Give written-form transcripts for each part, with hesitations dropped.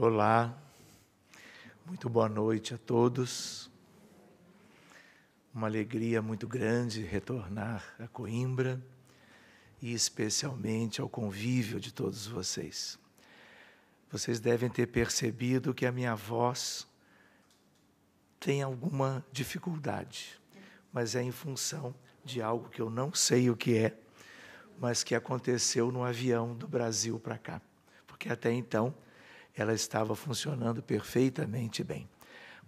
Olá, muito boa noite a todos. Uma alegria muito grande retornar a Coimbra e especialmente ao convívio de todos vocês. Vocês devem ter percebido que a minha voz tem alguma dificuldade, mas é em função de algo que eu não sei o que é, mas que aconteceu no avião do Brasil para cá, porque até então ela estava funcionando perfeitamente bem.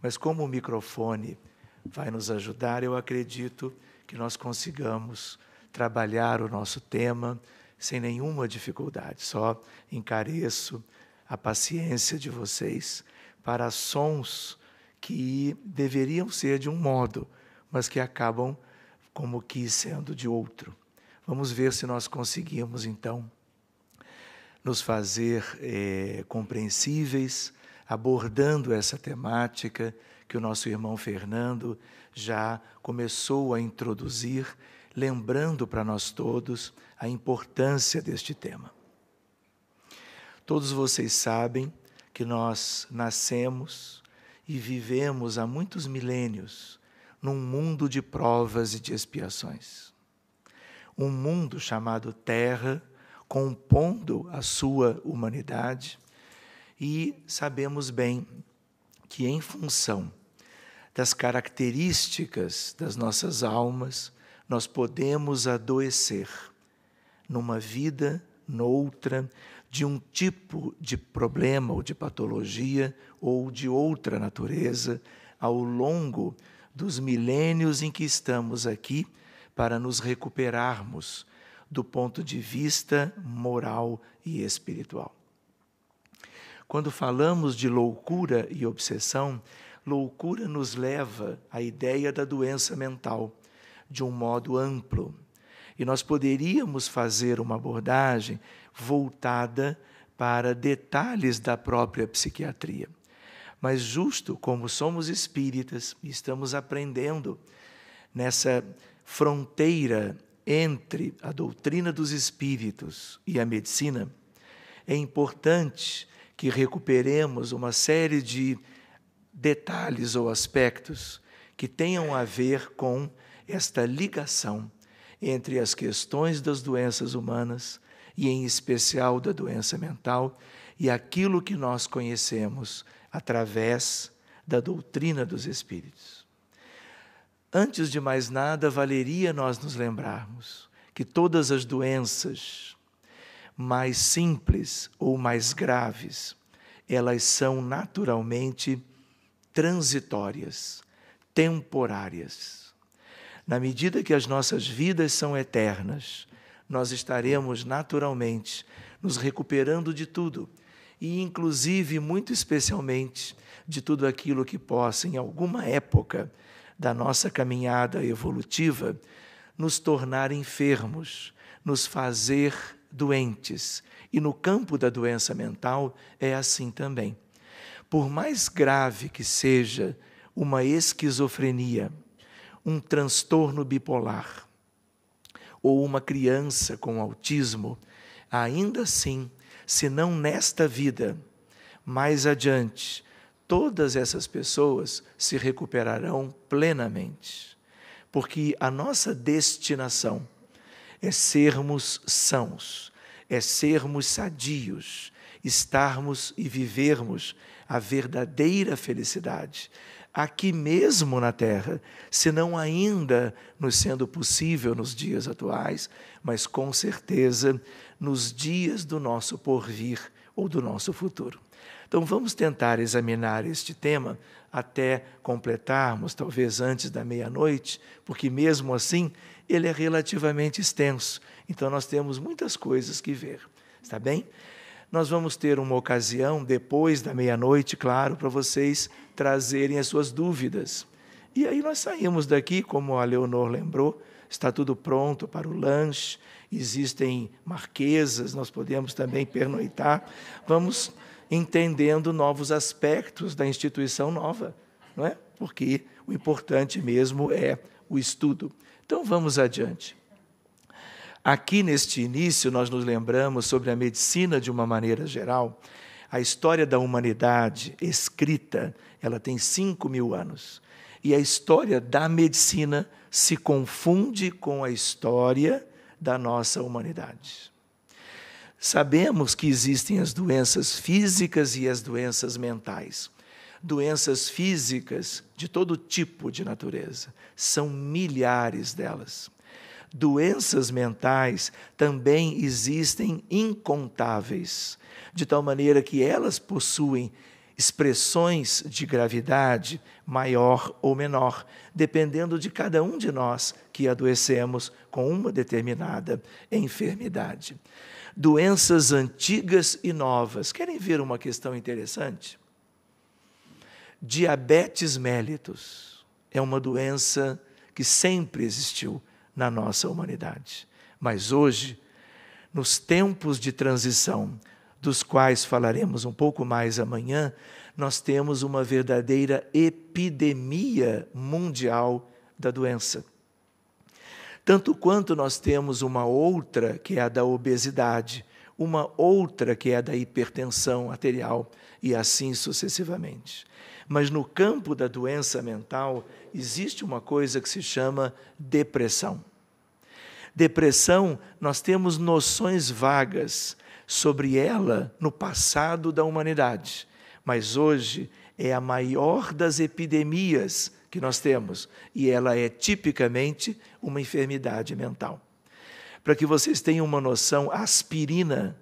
Mas como o microfone vai nos ajudar, eu acredito que nós consigamos trabalhar o nosso tema sem nenhuma dificuldade. Só encareço a paciência de vocês para sons que deveriam ser de um modo, mas que acabam como que sendo de outro. Vamos ver se nós conseguimos, então, nos fazer compreensíveis, abordando essa temática que o nosso irmão Fernando já começou a introduzir, lembrando para nós todos a importância deste tema. Todos vocês sabem que nós nascemos e vivemos há muitos milênios num mundo de provas e de expiações. Um mundo chamado Terra, compondo a sua humanidade, e sabemos bem que em função das características das nossas almas, nós podemos adoecer numa vida, noutra, de um tipo de problema ou de patologia ou de outra natureza ao longo dos milênios em que estamos aqui para nos recuperarmos do ponto de vista moral e espiritual. Quando falamos de loucura e obsessão, loucura nos leva à ideia da doença mental, de um modo amplo. E nós poderíamos fazer uma abordagem voltada para detalhes da própria psiquiatria. Mas justo como somos espíritas e estamos aprendendo nessa fronteira entre a doutrina dos espíritos e a medicina, é importante que recuperemos uma série de detalhes ou aspectos que tenham a ver com esta ligação entre as questões das doenças humanas e, em especial, da doença mental e aquilo que nós conhecemos através da doutrina dos espíritos. Antes de mais nada, valeria nós nos lembrarmos que todas as doenças mais simples ou mais graves, elas são naturalmente transitórias, temporárias. Na medida que as nossas vidas são eternas, nós estaremos naturalmente nos recuperando de tudo, e inclusive, muito especialmente, de tudo aquilo que possa, em alguma época da nossa caminhada evolutiva, nos tornar enfermos, nos fazer doentes. E no campo da doença mental é assim também. Por mais grave que seja uma esquizofrenia, um transtorno bipolar, ou uma criança com autismo, ainda assim, se não nesta vida, mais adiante, todas essas pessoas se recuperarão plenamente, porque a nossa destinação é sermos sãos, é sermos sadios, estarmos e vivermos a verdadeira felicidade, aqui mesmo na Terra, se não ainda nos sendo possível nos dias atuais, mas com certeza nos dias do nosso porvir ou do nosso futuro. Então vamos tentar examinar este tema até completarmos, talvez antes da meia-noite, porque mesmo assim ele é relativamente extenso, então nós temos muitas coisas que ver, está bem? Nós vamos ter uma ocasião, depois da meia-noite, claro, para vocês trazerem as suas dúvidas. E aí nós saímos daqui, como a Leonor lembrou, está tudo pronto para o lanche, existem marquesas, nós podemos também pernoitar, vamos entendendo novos aspectos da instituição nova, não é? Porque o importante mesmo é o estudo. Então vamos adiante. Aqui neste início nós nos lembramos sobre a medicina de uma maneira geral, A história da humanidade escrita, ela tem 5.000 anos. E a história da medicina se confunde com a história da nossa humanidade. Sabemos que existem as doenças físicas e as doenças mentais. Doenças físicas de todo tipo de natureza, são milhares delas. Doenças mentais também existem incontáveis, de tal maneira que elas possuem expressões de gravidade maior ou menor, dependendo de cada um de nós que adoecemos com uma determinada enfermidade. Doenças antigas e novas. Querem ver uma questão interessante? Diabetes mellitus é uma doença que sempre existiu na nossa humanidade. Mas hoje, nos tempos de transição, dos quais falaremos um pouco mais amanhã, nós temos uma verdadeira epidemia mundial da doença. Tanto quanto nós temos uma outra, que é a da obesidade, uma outra, que é a da hipertensão arterial, e assim sucessivamente. Mas no campo da doença mental, existe uma coisa que se chama depressão. Depressão, nós temos noções vagas sobre ela no passado da humanidade, mas hoje é a maior das epidemias que nós temos, e ela é tipicamente uma enfermidade mental. Para que vocês tenham uma noção, a aspirina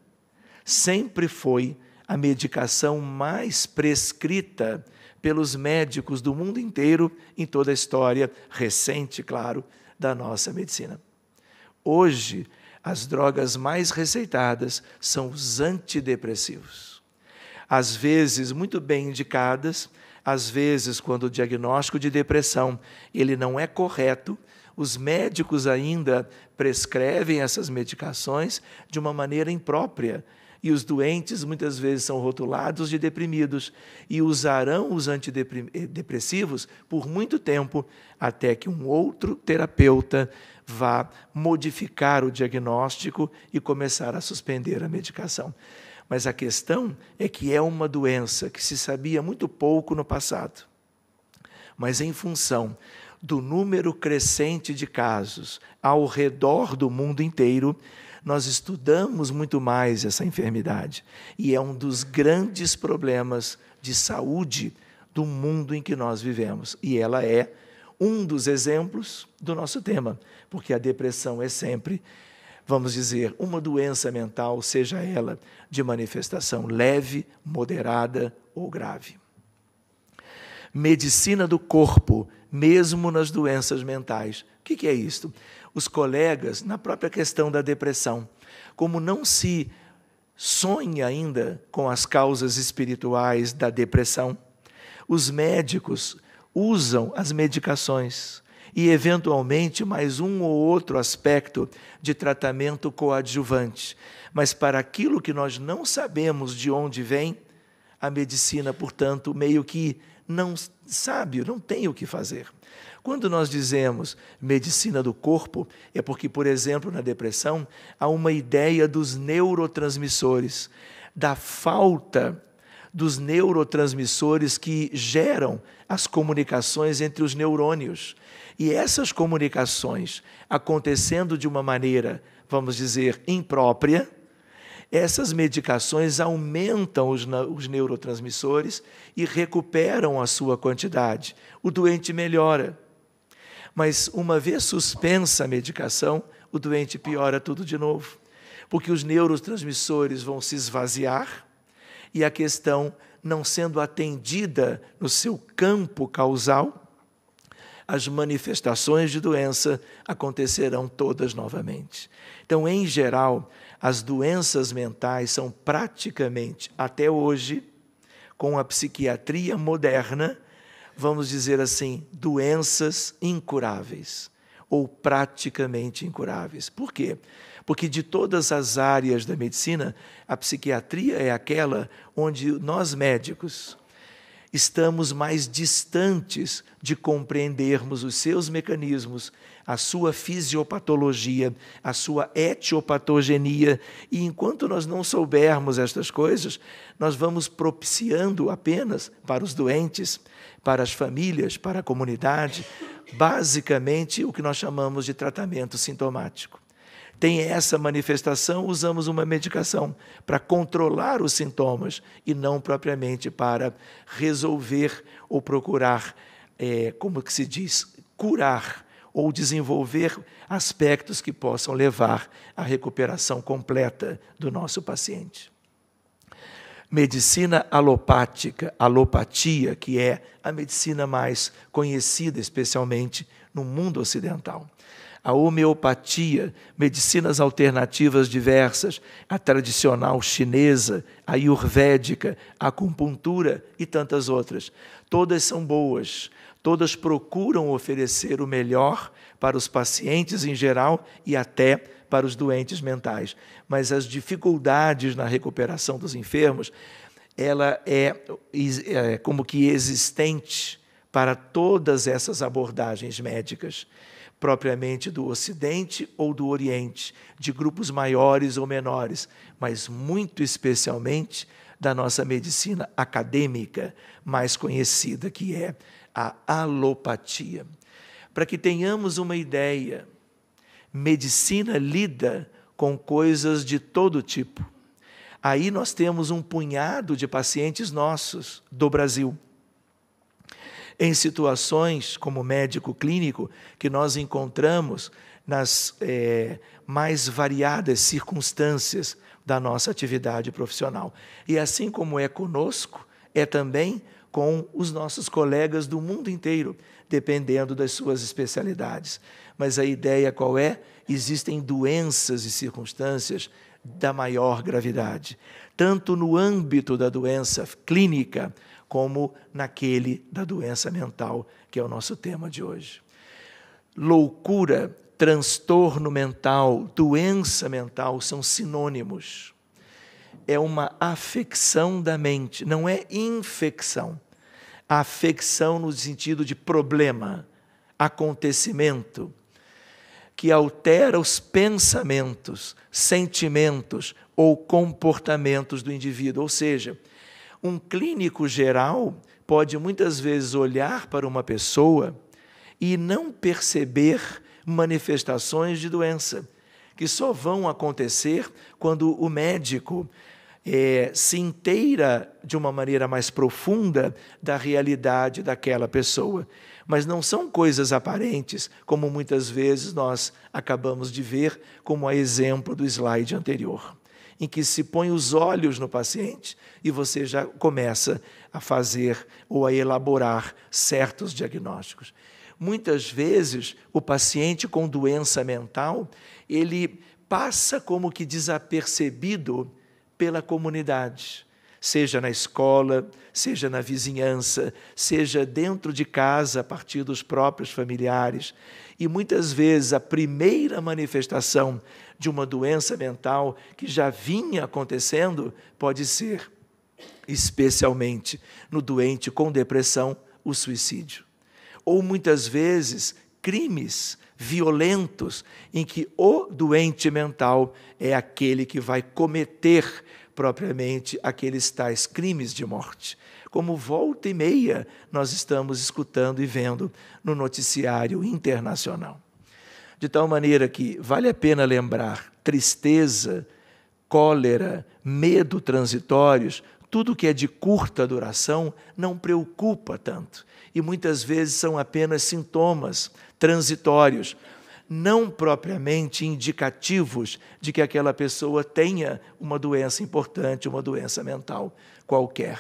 sempre foi a medicação mais prescrita pelos médicos do mundo inteiro, em toda a história recente, claro, da nossa medicina. Hoje, as drogas mais receitadas são os antidepressivos. Às vezes, muito bem indicadas, às vezes, quando o diagnóstico de depressão ele não é correto, os médicos ainda prescrevem essas medicações de uma maneira imprópria, e os doentes muitas vezes são rotulados de deprimidos e usarão os antidepressivos por muito tempo, até que um outro terapeuta vá modificar o diagnóstico e começar a suspender a medicação. Mas a questão é que é uma doença que se sabia muito pouco no passado. Mas em função do número crescente de casos ao redor do mundo inteiro, nós estudamos muito mais essa enfermidade. E é um dos grandes problemas de saúde do mundo em que nós vivemos. E ela é um dos exemplos do nosso tema, porque a depressão é sempre, vamos dizer, uma doença mental, seja ela de manifestação leve, moderada ou grave. Medicina do corpo, mesmo nas doenças mentais. O que é isto? Os colegas, na própria questão da depressão, como não se sonha ainda com as causas espirituais da depressão, os médicos usam as medicações e, eventualmente, mais um ou outro aspecto de tratamento coadjuvante. Mas para aquilo que nós não sabemos de onde vem, a medicina, portanto, meio que não sabe, não tem o que fazer. Quando nós dizemos medicina do corpo, é porque, por exemplo, na depressão, há uma ideia dos neurotransmissores, da falta dos neurotransmissores que geram as comunicações entre os neurônios. E essas comunicações acontecendo de uma maneira, vamos dizer, imprópria, essas medicações aumentam os neurotransmissores e recuperam a sua quantidade. O doente melhora. Mas uma vez suspensa a medicação, o doente piora tudo de novo, porque os neurotransmissores vão se esvaziar e a questão não sendo atendida no seu campo causal, as manifestações de doença acontecerão todas novamente. Então, em geral, as doenças mentais são praticamente, até hoje, com a psiquiatria moderna, vamos dizer assim, doenças incuráveis, ou praticamente incuráveis. Por quê? Porque de todas as áreas da medicina, a psiquiatria é aquela onde nós médicos estamos mais distantes de compreendermos os seus mecanismos, a sua fisiopatologia, a sua etiopatogenia. E enquanto nós não soubermos estas coisas, nós vamos propiciando apenas para os doentes, para as famílias, para a comunidade, basicamente o que nós chamamos de tratamento sintomático. Tem essa manifestação, usamos uma medicação para controlar os sintomas e não propriamente para resolver ou procurar, como que se diz, curar ou desenvolver aspectos que possam levar à recuperação completa do nosso paciente. Medicina alopática, alopatia, que é a medicina mais conhecida, especialmente no mundo ocidental. A homeopatia, medicinas alternativas diversas, a tradicional chinesa, a ayurvédica, a acupuntura e tantas outras. Todas são boas, todas procuram oferecer o melhor para os pacientes em geral e até para os doentes mentais. Mas as dificuldades na recuperação dos enfermos, ela é como que existente para todas essas abordagens médicas, propriamente do Ocidente ou do Oriente, de grupos maiores ou menores, mas muito especialmente da nossa medicina acadêmica mais conhecida, que é a alopatia. Para que tenhamos uma ideia, medicina lida com coisas de todo tipo. Aí nós temos um punhado de pacientes nossos do Brasil, em situações como médico clínico, que nós encontramos nas mais variadas circunstâncias da nossa atividade profissional. E assim como é conosco, é também com os nossos colegas do mundo inteiro, dependendo das suas especialidades. Mas a ideia qual é? Existem doenças e circunstâncias da maior gravidade, tanto no âmbito da doença clínica, como naquele da doença mental, que é o nosso tema de hoje. Loucura, transtorno mental, doença mental são sinônimos. É uma afecção da mente, não é infecção. Afecção no sentido de problema, acontecimento, que altera os pensamentos, sentimentos ou comportamentos do indivíduo. Ou seja, um clínico geral pode muitas vezes olhar para uma pessoa e não perceber manifestações de doença, que só vão acontecer quando o médico se inteira de uma maneira mais profunda da realidade daquela pessoa. Mas não são coisas aparentes, como muitas vezes nós acabamos de ver, como a exemplo do slide anterior, em que se põe os olhos no paciente e você já começa a fazer ou a elaborar certos diagnósticos. Muitas vezes, o paciente com doença mental, ele passa como que desapercebido pela comunidade, seja na escola, seja na vizinhança, seja dentro de casa, a partir dos próprios familiares. E muitas vezes a primeira manifestação de uma doença mental que já vinha acontecendo pode ser, especialmente no doente com depressão, o suicídio. Ou muitas vezes crimes violentos em que o doente mental é aquele que vai cometer propriamente aqueles tais crimes de morte, como volta e meia nós estamos escutando e vendo no noticiário internacional. De tal maneira que vale a pena lembrar, tristeza, cólera, medo transitórios, tudo que é de curta duração não preocupa tanto, e muitas vezes são apenas sintomas transitórios, não propriamente indicativos de que aquela pessoa tenha uma doença importante, uma doença mental qualquer.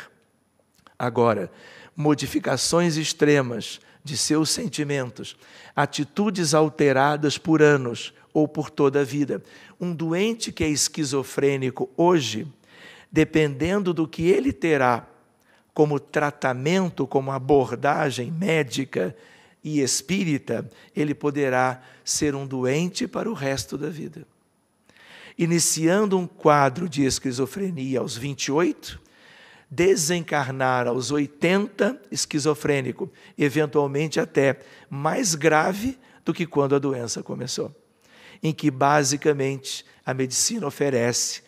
Agora, modificações extremas de seus sentimentos, atitudes alteradas por anos ou por toda a vida. Um doente que é esquizofrênico hoje, dependendo do que ele terá como tratamento, como abordagem médica e espírita, ele poderá ser um doente para o resto da vida. Iniciando um quadro de esquizofrenia aos 28, desencarnar aos 80 esquizofrênico, eventualmente até mais grave do que quando a doença começou, em que basicamente a medicina oferece,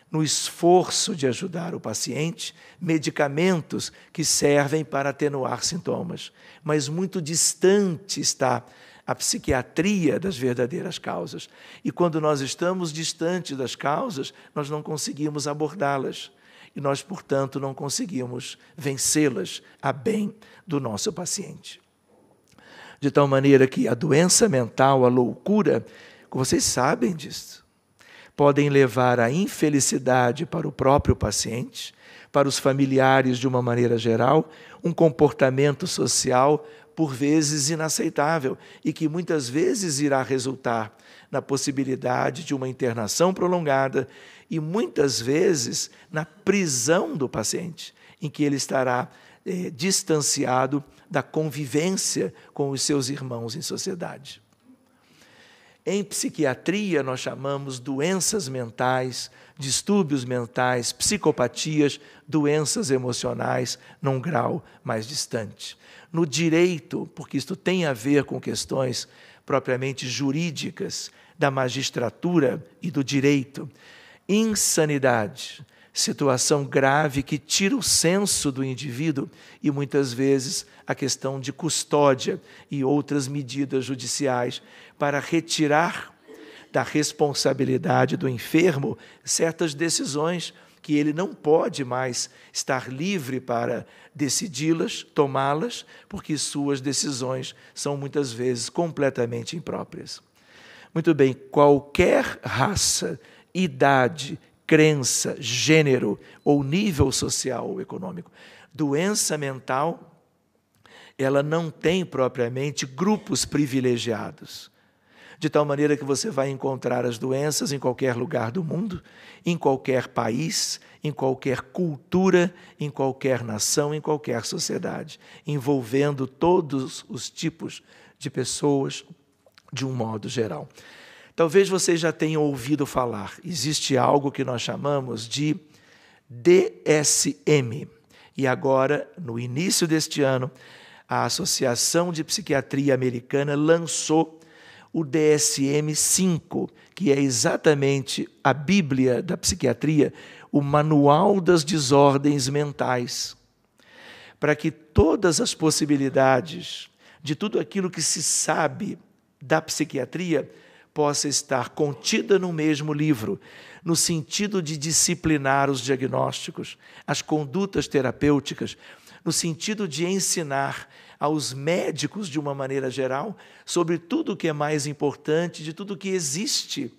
no esforço de ajudar o paciente, medicamentos que servem para atenuar sintomas, mas muito distante está a psiquiatria das verdadeiras causas. E quando nós estamos distantes das causas, nós não conseguimos abordá-las. E nós, portanto, não conseguimos vencê-las a bem do nosso paciente. De tal maneira que a doença mental, a loucura, vocês sabem disso, podem levar à infelicidade para o próprio paciente, para os familiares de uma maneira geral, um comportamento social por vezes inaceitável e que muitas vezes irá resultar na possibilidade de uma internação prolongada e muitas vezes na prisão do paciente, em que ele estará distanciado da convivência com os seus irmãos em sociedade. Em psiquiatria, nós chamamos doenças mentais, distúrbios mentais, psicopatias, doenças emocionais, num grau mais distante. No direito, porque isto tem a ver com questões propriamente jurídicas, da magistratura e do direito, insanidade, situação grave que tira o senso do indivíduo e, muitas vezes, a questão de custódia e outras medidas judiciais para retirar da responsabilidade do enfermo certas decisões que ele não pode mais estar livre para decidi-las, tomá-las, porque suas decisões são muitas vezes completamente impróprias. Muito bem, qualquer raça, idade, crença, gênero ou nível social ou econômico, doença mental, ela não tem propriamente grupos privilegiados. De tal maneira que você vai encontrar as doenças em qualquer lugar do mundo, em qualquer país, em qualquer cultura, em qualquer nação, em qualquer sociedade, envolvendo todos os tipos de pessoas de um modo geral. Talvez vocês já tenham ouvido falar, existe algo que nós chamamos de DSM. E agora, no início deste ano, a Associação de Psiquiatria Americana lançou o DSM-5, que é exatamente a Bíblia da psiquiatria, o manual das desordens mentais, para que todas as possibilidades de tudo aquilo que se sabe da psiquiatria possa estar contida no mesmo livro, no sentido de disciplinar os diagnósticos, as condutas terapêuticas, no sentido de ensinar aos médicos, de uma maneira geral, sobre tudo o que é mais importante, de tudo o que existe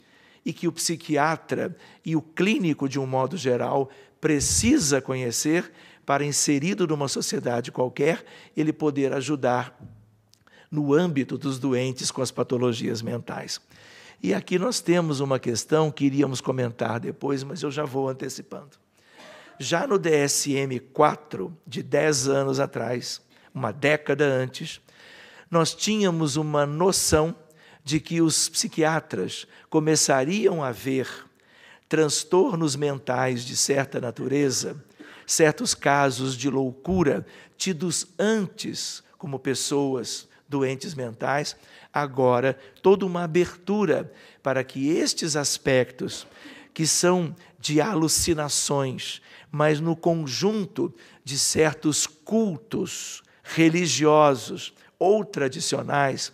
e que o psiquiatra e o clínico, de um modo geral, precisa conhecer para, inserido numa sociedade qualquer, ele poder ajudar no âmbito dos doentes com as patologias mentais. E aqui nós temos uma questão que iríamos comentar depois, mas eu já vou antecipando. Já no DSM-4, de 10 anos atrás, uma década antes, nós tínhamos uma noção de que os psiquiatras começariam a ver transtornos mentais de certa natureza, certos casos de loucura, tidos antes como pessoas doentes mentais, agora toda uma abertura para que estes aspectos, que são de alucinações, mas no conjunto de certos cultos religiosos ou tradicionais,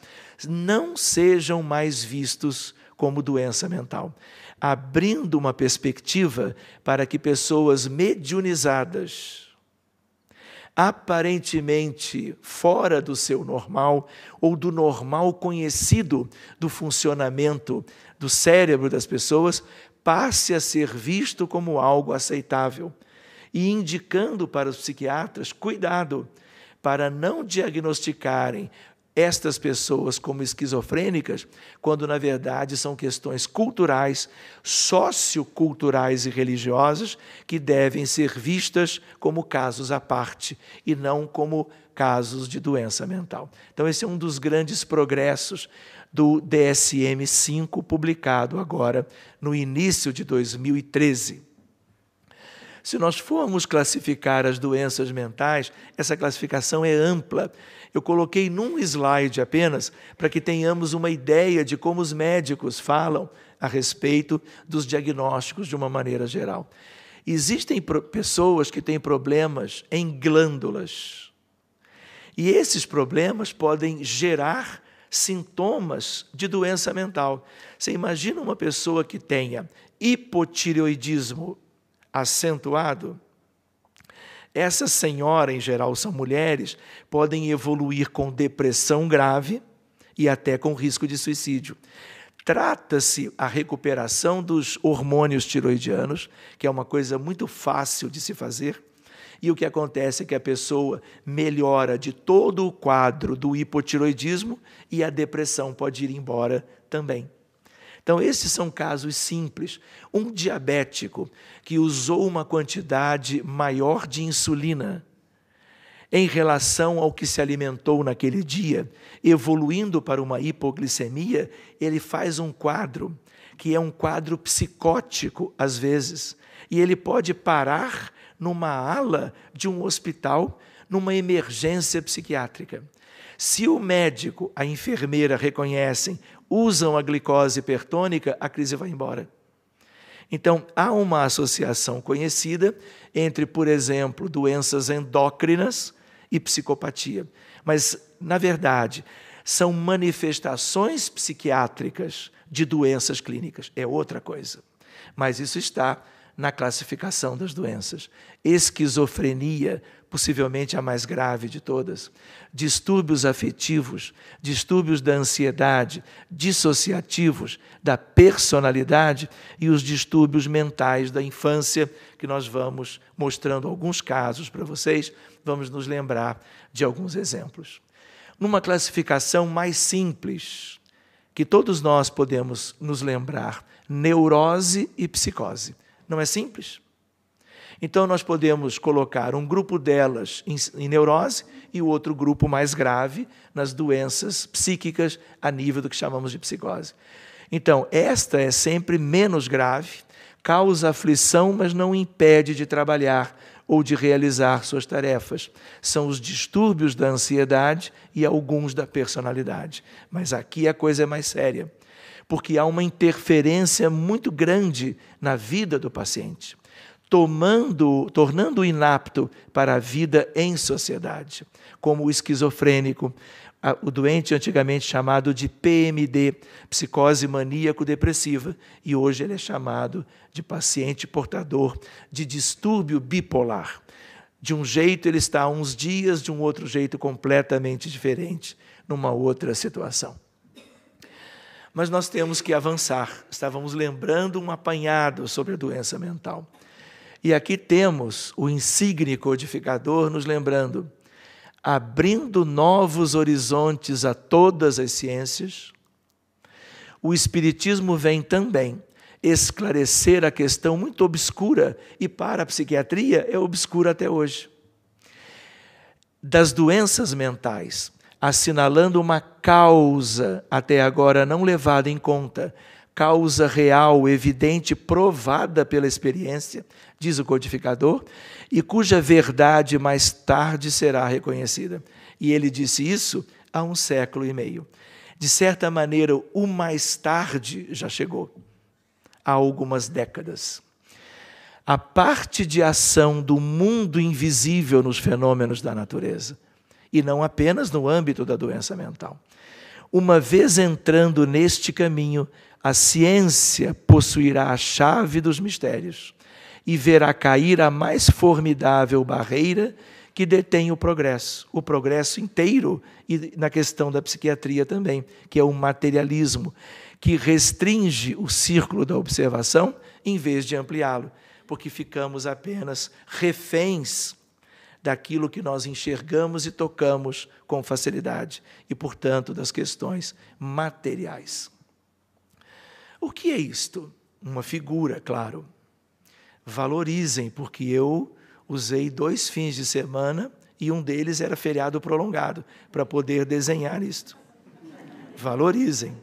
não sejam mais vistos como doença mental, abrindo uma perspectiva para que pessoas mediunizadas, aparentemente fora do seu normal ou do normal conhecido do funcionamento do cérebro das pessoas, passe a ser visto como algo aceitável e indicando para os psiquiatras cuidado para não diagnosticarem estas pessoas como esquizofrênicas, quando na verdade são questões culturais, socioculturais e religiosas que devem ser vistas como casos à parte e não como casos de doença mental. Então esse é um dos grandes progressos do DSM-5, publicado agora no início de 2013. Se nós formos classificar as doenças mentais, essa classificação é ampla. Eu coloquei num slide apenas para que tenhamos uma ideia de como os médicos falam a respeito dos diagnósticos de uma maneira geral. Existem pessoas que têm problemas em glândulas. E esses problemas podem gerar sintomas de doença mental. Você imagina uma pessoa que tenha hipotireoidismo acentuado? Essa senhora, em geral, são mulheres, podem evoluir com depressão grave e até com risco de suicídio. Trata-se a recuperação dos hormônios tiroidianos, que é uma coisa muito fácil de se fazer, e o que acontece é que a pessoa melhora de todo o quadro do hipotiroidismo e a depressão pode ir embora também. Então, esses são casos simples. Um diabético que usou uma quantidade maior de insulina em relação ao que se alimentou naquele dia, evoluindo para uma hipoglicemia, ele faz um quadro que é um quadro psicótico, às vezes, e ele pode parar numa ala de um hospital, numa emergência psiquiátrica. Se o médico, a enfermeira reconhecem, usam a glicose hipertônica, a crise vai embora. Então, há uma associação conhecida entre, por exemplo, doenças endócrinas e psicopatia. Mas, na verdade, são manifestações psiquiátricas de doenças clínicas. É outra coisa. Mas isso está na classificação das doenças. Esquizofrenia, possivelmente a mais grave de todas, distúrbios afetivos, distúrbios da ansiedade, dissociativos, da personalidade e os distúrbios mentais da infância, que nós vamos mostrando alguns casos para vocês, vamos nos lembrar de alguns exemplos. Numa classificação mais simples, que todos nós podemos nos lembrar, neurose e psicose. Não é simples? Então, nós podemos colocar um grupo delas em neurose e o outro grupo mais grave nas doenças psíquicas a nível do que chamamos de psicose. Então, esta é sempre menos grave, causa aflição, mas não impede de trabalhar ou de realizar suas tarefas. São os distúrbios da ansiedade e alguns da personalidade. Mas aqui a coisa é mais séria, porque há uma interferência muito grande na vida do paciente, tornando-o inapto para a vida em sociedade, como o esquizofrênico, o doente antigamente chamado de PMD, psicose maníaco-depressiva, e hoje ele é chamado de paciente portador de distúrbio bipolar. De um jeito ele está há uns dias, de um outro jeito completamente diferente, numa outra situação. Mas nós temos que avançar. Estávamos lembrando um apanhado sobre a doença mental. E aqui temos o insigne codificador nos lembrando, abrindo novos horizontes a todas as ciências, o Espiritismo vem também esclarecer a questão muito obscura, e para a psiquiatria é obscura até hoje, das doenças mentais, assinalando uma causa até agora não levada em conta, causa real, evidente, provada pela experiência, diz o codificador, e cuja verdade mais tarde será reconhecida. E ele disse isso há 1,5 séculos. De certa maneira, o mais tarde já chegou, há algumas décadas. A parte de ação do mundo invisível nos fenômenos da natureza, e não apenas no âmbito da doença mental. Uma vez entrando neste caminho, a ciência possuirá a chave dos mistérios e verá cair a mais formidável barreira que detém o progresso inteiro, e na questão da psiquiatria também, que é o materialismo, que restringe o círculo da observação em vez de ampliá-lo, porque ficamos apenas reféns daquilo que nós enxergamos e tocamos com facilidade, e, portanto, das questões materiais. O que é isto? Uma figura, claro. Valorizem, porque eu usei 2 fins de semana e um deles era feriado prolongado, para poder desenhar isto. Valorizem.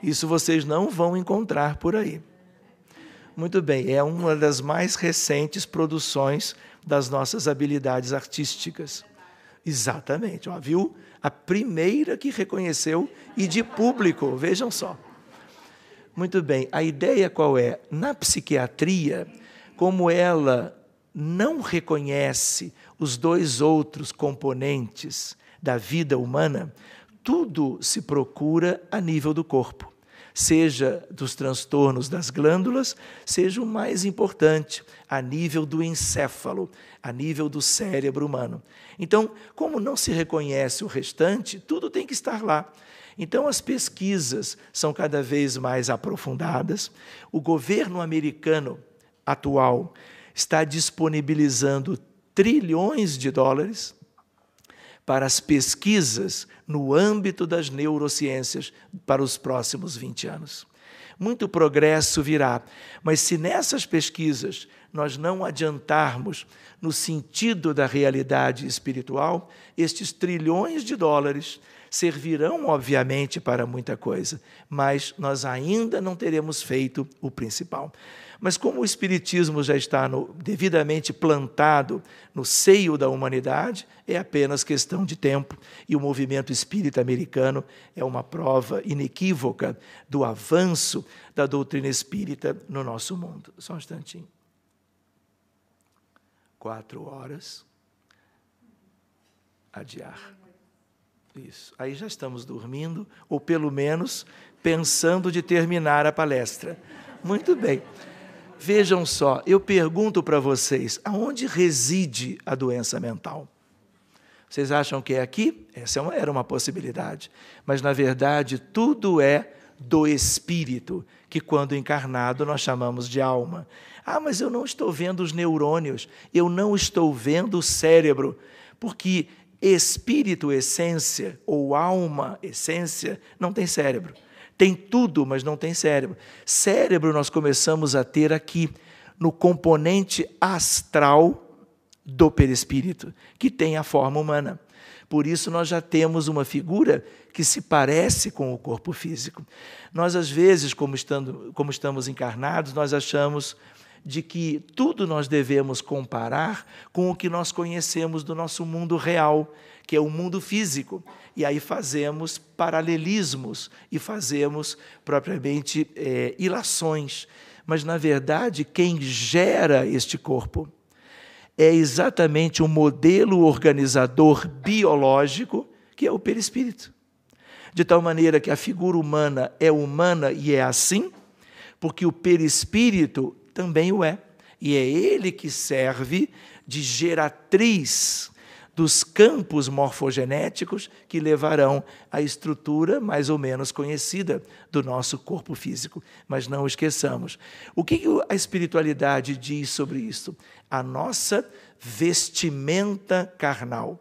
Isso vocês não vão encontrar por aí. Muito bem, é uma das mais recentes produções das nossas habilidades artísticas. Exatamente, ó, viu? A primeira que reconheceu e de público, vejam só. Muito bem, a ideia qual é? Na psiquiatria, como ela não reconhece os dois outros componentes da vida humana, tudo se procura a nível do corpo, seja dos transtornos das glândulas, seja o mais importante, a nível do encéfalo, a nível do cérebro humano. Então, como não se reconhece o restante, tudo tem que estar lá. Então, as pesquisas são cada vez mais aprofundadas. O governo americano atual está disponibilizando trilhões de dólares para as pesquisas no âmbito das neurociências para os próximos 20 anos. Muito progresso virá, mas se nessas pesquisas nós não adiantarmos no sentido da realidade espiritual, estes trilhões de dólares servirão, obviamente, para muita coisa, mas nós ainda não teremos feito o principal. Mas como o Espiritismo já está devidamente plantado no seio da humanidade, é apenas questão de tempo, e o movimento espírita americano é uma prova inequívoca do avanço da doutrina espírita no nosso mundo. Só um instantinho. 4 horas. Adiar. Isso. Aí já estamos dormindo, ou pelo menos pensando de terminar a palestra. Muito bem. Vejam só, eu pergunto para vocês, aonde reside a doença mental? Vocês acham que é aqui? Essa era uma possibilidade. Mas, na verdade, tudo é do espírito, que quando encarnado nós chamamos de alma. Ah, mas eu não estou vendo os neurônios, eu não estou vendo o cérebro, porque espírito, essência, ou alma, essência, não tem cérebro. Tem tudo, mas não tem cérebro. Cérebro nós começamos a ter aqui, no componente astral do perispírito, que tem a forma humana. Por isso nós já temos uma figura que se parece com o corpo físico. Nós, às vezes, como estamos encarnados, nós achamos de que tudo nós devemos comparar com o que nós conhecemos do nosso mundo real, que é o mundo físico. E aí fazemos paralelismos e fazemos propriamente ilações. Mas, na verdade, quem gera este corpo é exatamente um modelo organizador biológico, que é o perispírito. De tal maneira que a figura humana e é assim, porque o perispírito também o é. E é ele que serve de geratriz dos campos morfogenéticos que levarão à estrutura mais ou menos conhecida do nosso corpo físico. Mas não esqueçamos. O que a espiritualidade diz sobre isso? A nossa vestimenta carnal.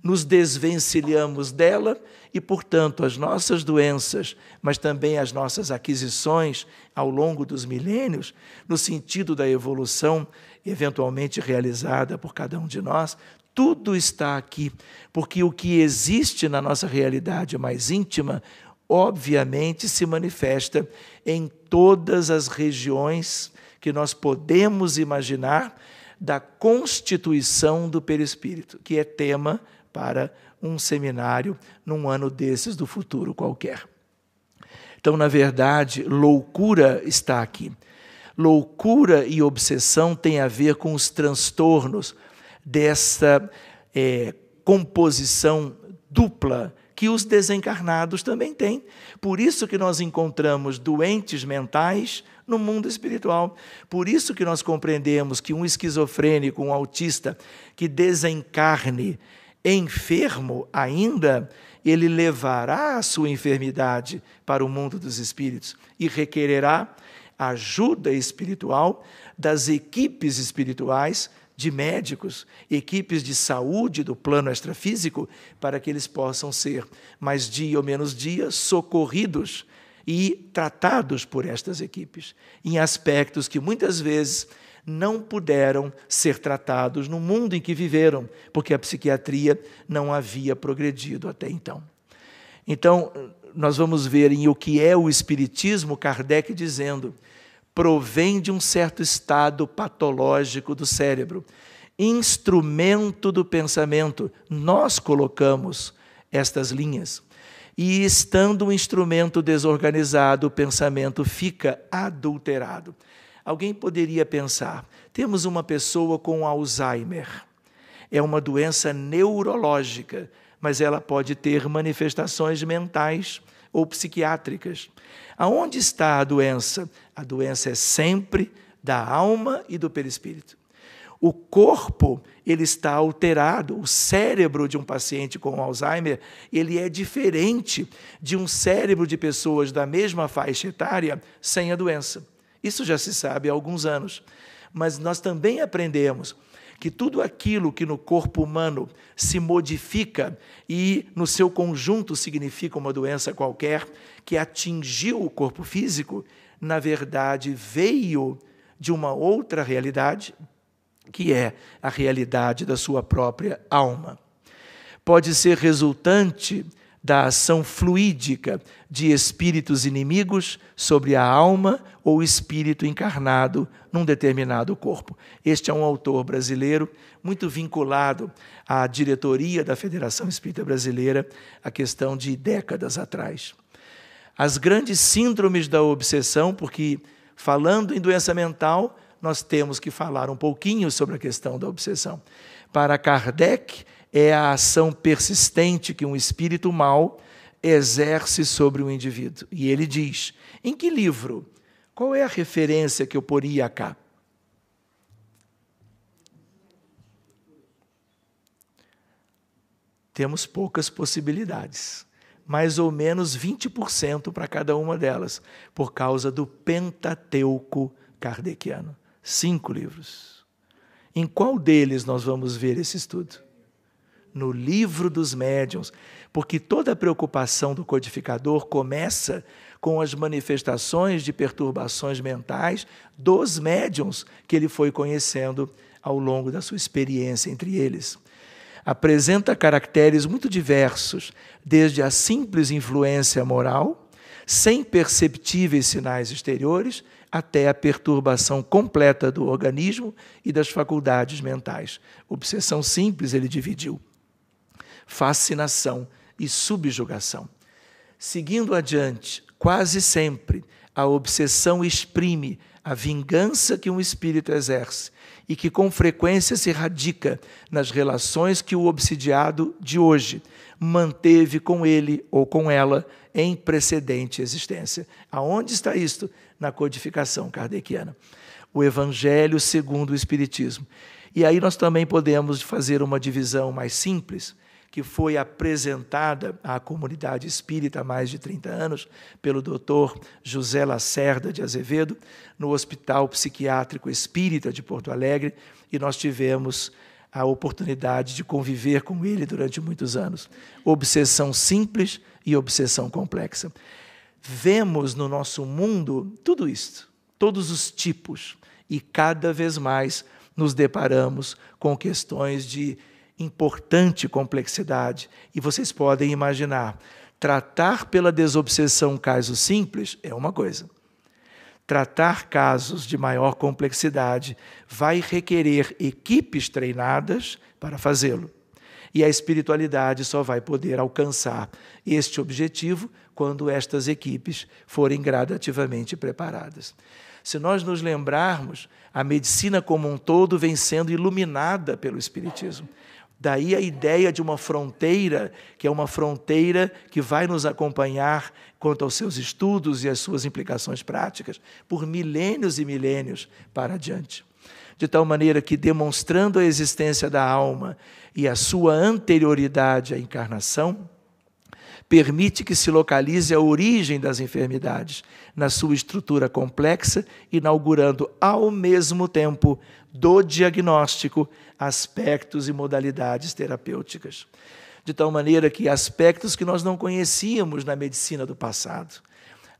Nos desvencilhamos dela e, portanto, as nossas doenças, mas também as nossas aquisições ao longo dos milênios, no sentido da evolução eventualmente realizada por cada um de nós, tudo está aqui, porque o que existe na nossa realidade mais íntima, obviamente, se manifesta em todas as regiões que nós podemos imaginar da constituição do perispírito, que é tema para um seminário num ano desses do futuro qualquer. Então, na verdade, loucura está aqui. Loucura e obsessão têm a ver com os transtornos dessa composição dupla que os desencarnados também têm. Por isso que nós encontramos doentes mentais no mundo espiritual. Por isso que nós compreendemos que um esquizofrênico, um autista, que desencarne enfermo ainda, ele levará a sua enfermidade para o mundo dos espíritos e requererá ajuda espiritual das equipes espirituais, de médicos, equipes de saúde do plano extrafísico, para que eles possam ser, mais dia ou menos dia, socorridos e tratados por estas equipes, em aspectos que muitas vezes não puderam ser tratados no mundo em que viveram, porque a psiquiatria não havia progredido até então. Então, nós vamos ver em O que é o Espiritismo, Kardec dizendo: provém de um certo estado patológico do cérebro, instrumento do pensamento. Nós colocamos estas linhas. E estando um instrumento desorganizado, o pensamento fica adulterado. Alguém poderia pensar, temos uma pessoa com Alzheimer. É uma doença neurológica, mas ela pode ter manifestações mentais ou psiquiátricas. Aonde está a doença? A doença é sempre da alma e do perispírito. O corpo, ele está alterado. O cérebro de um paciente com Alzheimer, ele é diferente de um cérebro de pessoas da mesma faixa etária sem a doença. Isso já se sabe há alguns anos. Mas nós também aprendemos que tudo aquilo que no corpo humano se modifica e no seu conjunto significa uma doença qualquer que atingiu o corpo físico, na verdade veio de uma outra realidade, que é a realidade da sua própria alma. Pode ser resultante da ação fluídica de espíritos inimigos sobre a alma ou espírito encarnado num determinado corpo. Este é um autor brasileiro muito vinculado à diretoria da Federação Espírita Brasileira, a questão de décadas atrás. As grandes síndromes da obsessão, porque falando em doença mental, nós temos que falar um pouquinho sobre a questão da obsessão. Para Kardec, é a ação persistente que um espírito mau exerce sobre o indivíduo. E ele diz, em que livro? Qual é a referência que eu poria cá? Temos poucas possibilidades. Mais ou menos 20% para cada uma delas, por causa do Pentateuco kardeciano. 5 livros. Em qual deles nós vamos ver esse estudo? No livro dos médiuns, porque toda a preocupação do codificador começa com as manifestações de perturbações mentais dos médiuns que ele foi conhecendo ao longo da sua experiência entre eles. Apresenta caracteres muito diversos, desde a simples influência moral, sem perceptíveis sinais exteriores, até a perturbação completa do organismo e das faculdades mentais. Obsessão simples ele dividiu. Fascinação e subjugação. Seguindo adiante, quase sempre, a obsessão exprime a vingança que um espírito exerce e que com frequência se radica nas relações que o obsidiado de hoje manteve com ele ou com ela em precedente existência. Aonde está isto? Na codificação kardeciana. O Evangelho segundo o Espiritismo. E aí nós também podemos fazer uma divisão mais simples, que foi apresentada à comunidade espírita há mais de 30 anos pelo Dr. José Lacerda de Azevedo, no Hospital Psiquiátrico Espírita de Porto Alegre, e nós tivemos a oportunidade de conviver com ele durante muitos anos. Obsessão simples e obsessão complexa. Vemos no nosso mundo tudo isto, todos os tipos, e cada vez mais nos deparamos com questões de importante complexidade. E vocês podem imaginar, tratar pela desobsessão casos simples é uma coisa. Tratar casos de maior complexidade vai requerer equipes treinadas para fazê-lo. E a espiritualidade só vai poder alcançar este objetivo quando estas equipes forem gradativamente preparadas. Se nós nos lembrarmos, a medicina como um todo vem sendo iluminada pelo Espiritismo. Daí a ideia de uma fronteira, que é uma fronteira que vai nos acompanhar quanto aos seus estudos e às suas implicações práticas por milênios e milênios para adiante. De tal maneira que, demonstrando a existência da alma e a sua anterioridade à encarnação, permite que se localize a origem das enfermidades na sua estrutura complexa, inaugurando ao mesmo tempo do diagnóstico aspectos e modalidades terapêuticas. De tal maneira que aspectos que nós não conhecíamos na medicina do passado.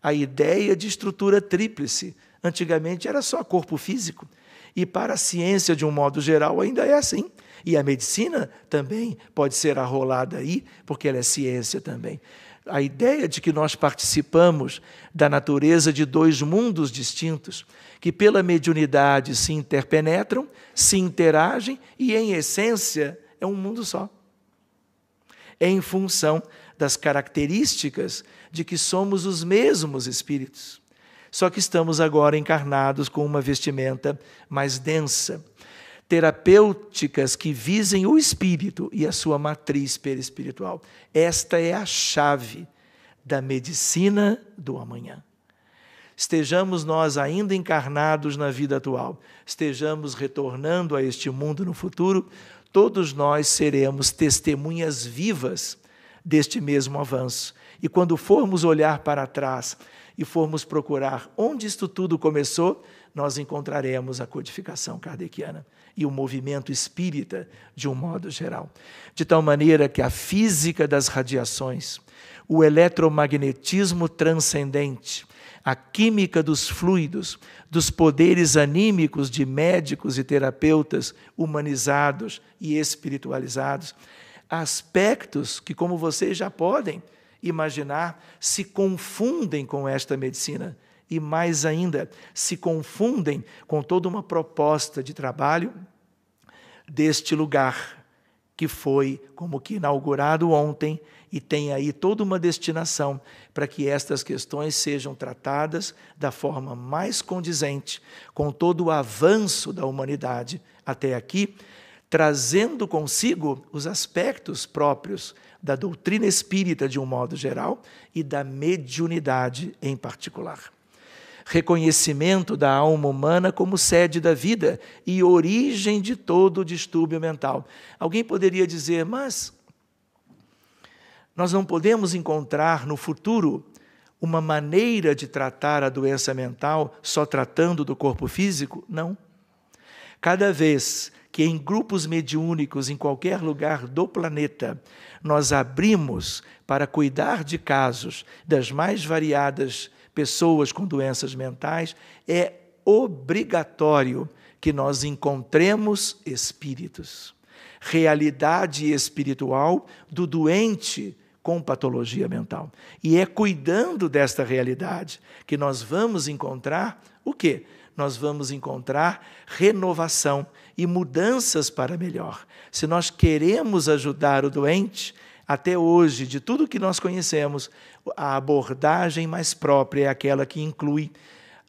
A ideia de estrutura tríplice, antigamente era só corpo físico, e para a ciência, de um modo geral, ainda é assim. E a medicina também pode ser arrolada aí, porque ela é ciência também. A ideia de que nós participamos da natureza de dois mundos distintos, que pela mediunidade se interpenetram, se interagem e, em essência, é um mundo só. É em função das características de que somos os mesmos espíritos, só que estamos agora encarnados com uma vestimenta mais densa, terapêuticas que visem o espírito e a sua matriz perispiritual. Esta é a chave da medicina do amanhã. Estejamos nós ainda encarnados na vida atual, estejamos retornando a este mundo no futuro, todos nós seremos testemunhas vivas deste mesmo avanço. E quando formos olhar para trás e formos procurar onde isto tudo começou, nós encontraremos a codificação kardeciana e o movimento espírita de um modo geral. De tal maneira que a física das radiações, o eletromagnetismo transcendente, a química dos fluidos, dos poderes anímicos de médicos e terapeutas humanizados e espiritualizados, aspectos que, como vocês já podem imaginar, se confundem com esta medicina e, mais ainda, se confundem com toda uma proposta de trabalho deste lugar que foi como que inaugurado ontem e tem aí toda uma destinação para que estas questões sejam tratadas da forma mais condizente com todo o avanço da humanidade até aqui, trazendo consigo os aspectos próprios da doutrina espírita de um modo geral e da mediunidade em particular. Reconhecimento da alma humana como sede da vida e origem de todo o distúrbio mental. Alguém poderia dizer, mas nós não podemos encontrar no futuro uma maneira de tratar a doença mental só tratando do corpo físico? Não. Cada vez que em grupos mediúnicos, em qualquer lugar do planeta, nós abrimos para cuidar de casos das mais variadas pessoas com doenças mentais, é obrigatório que nós encontremos espíritos, realidade espiritual do doente com patologia mental. E é cuidando desta realidade que nós vamos encontrar o quê? Nós vamos encontrar renovação e mudanças para melhor. Se nós queremos ajudar o doente, até hoje, de tudo que nós conhecemos, a abordagem mais própria é aquela que inclui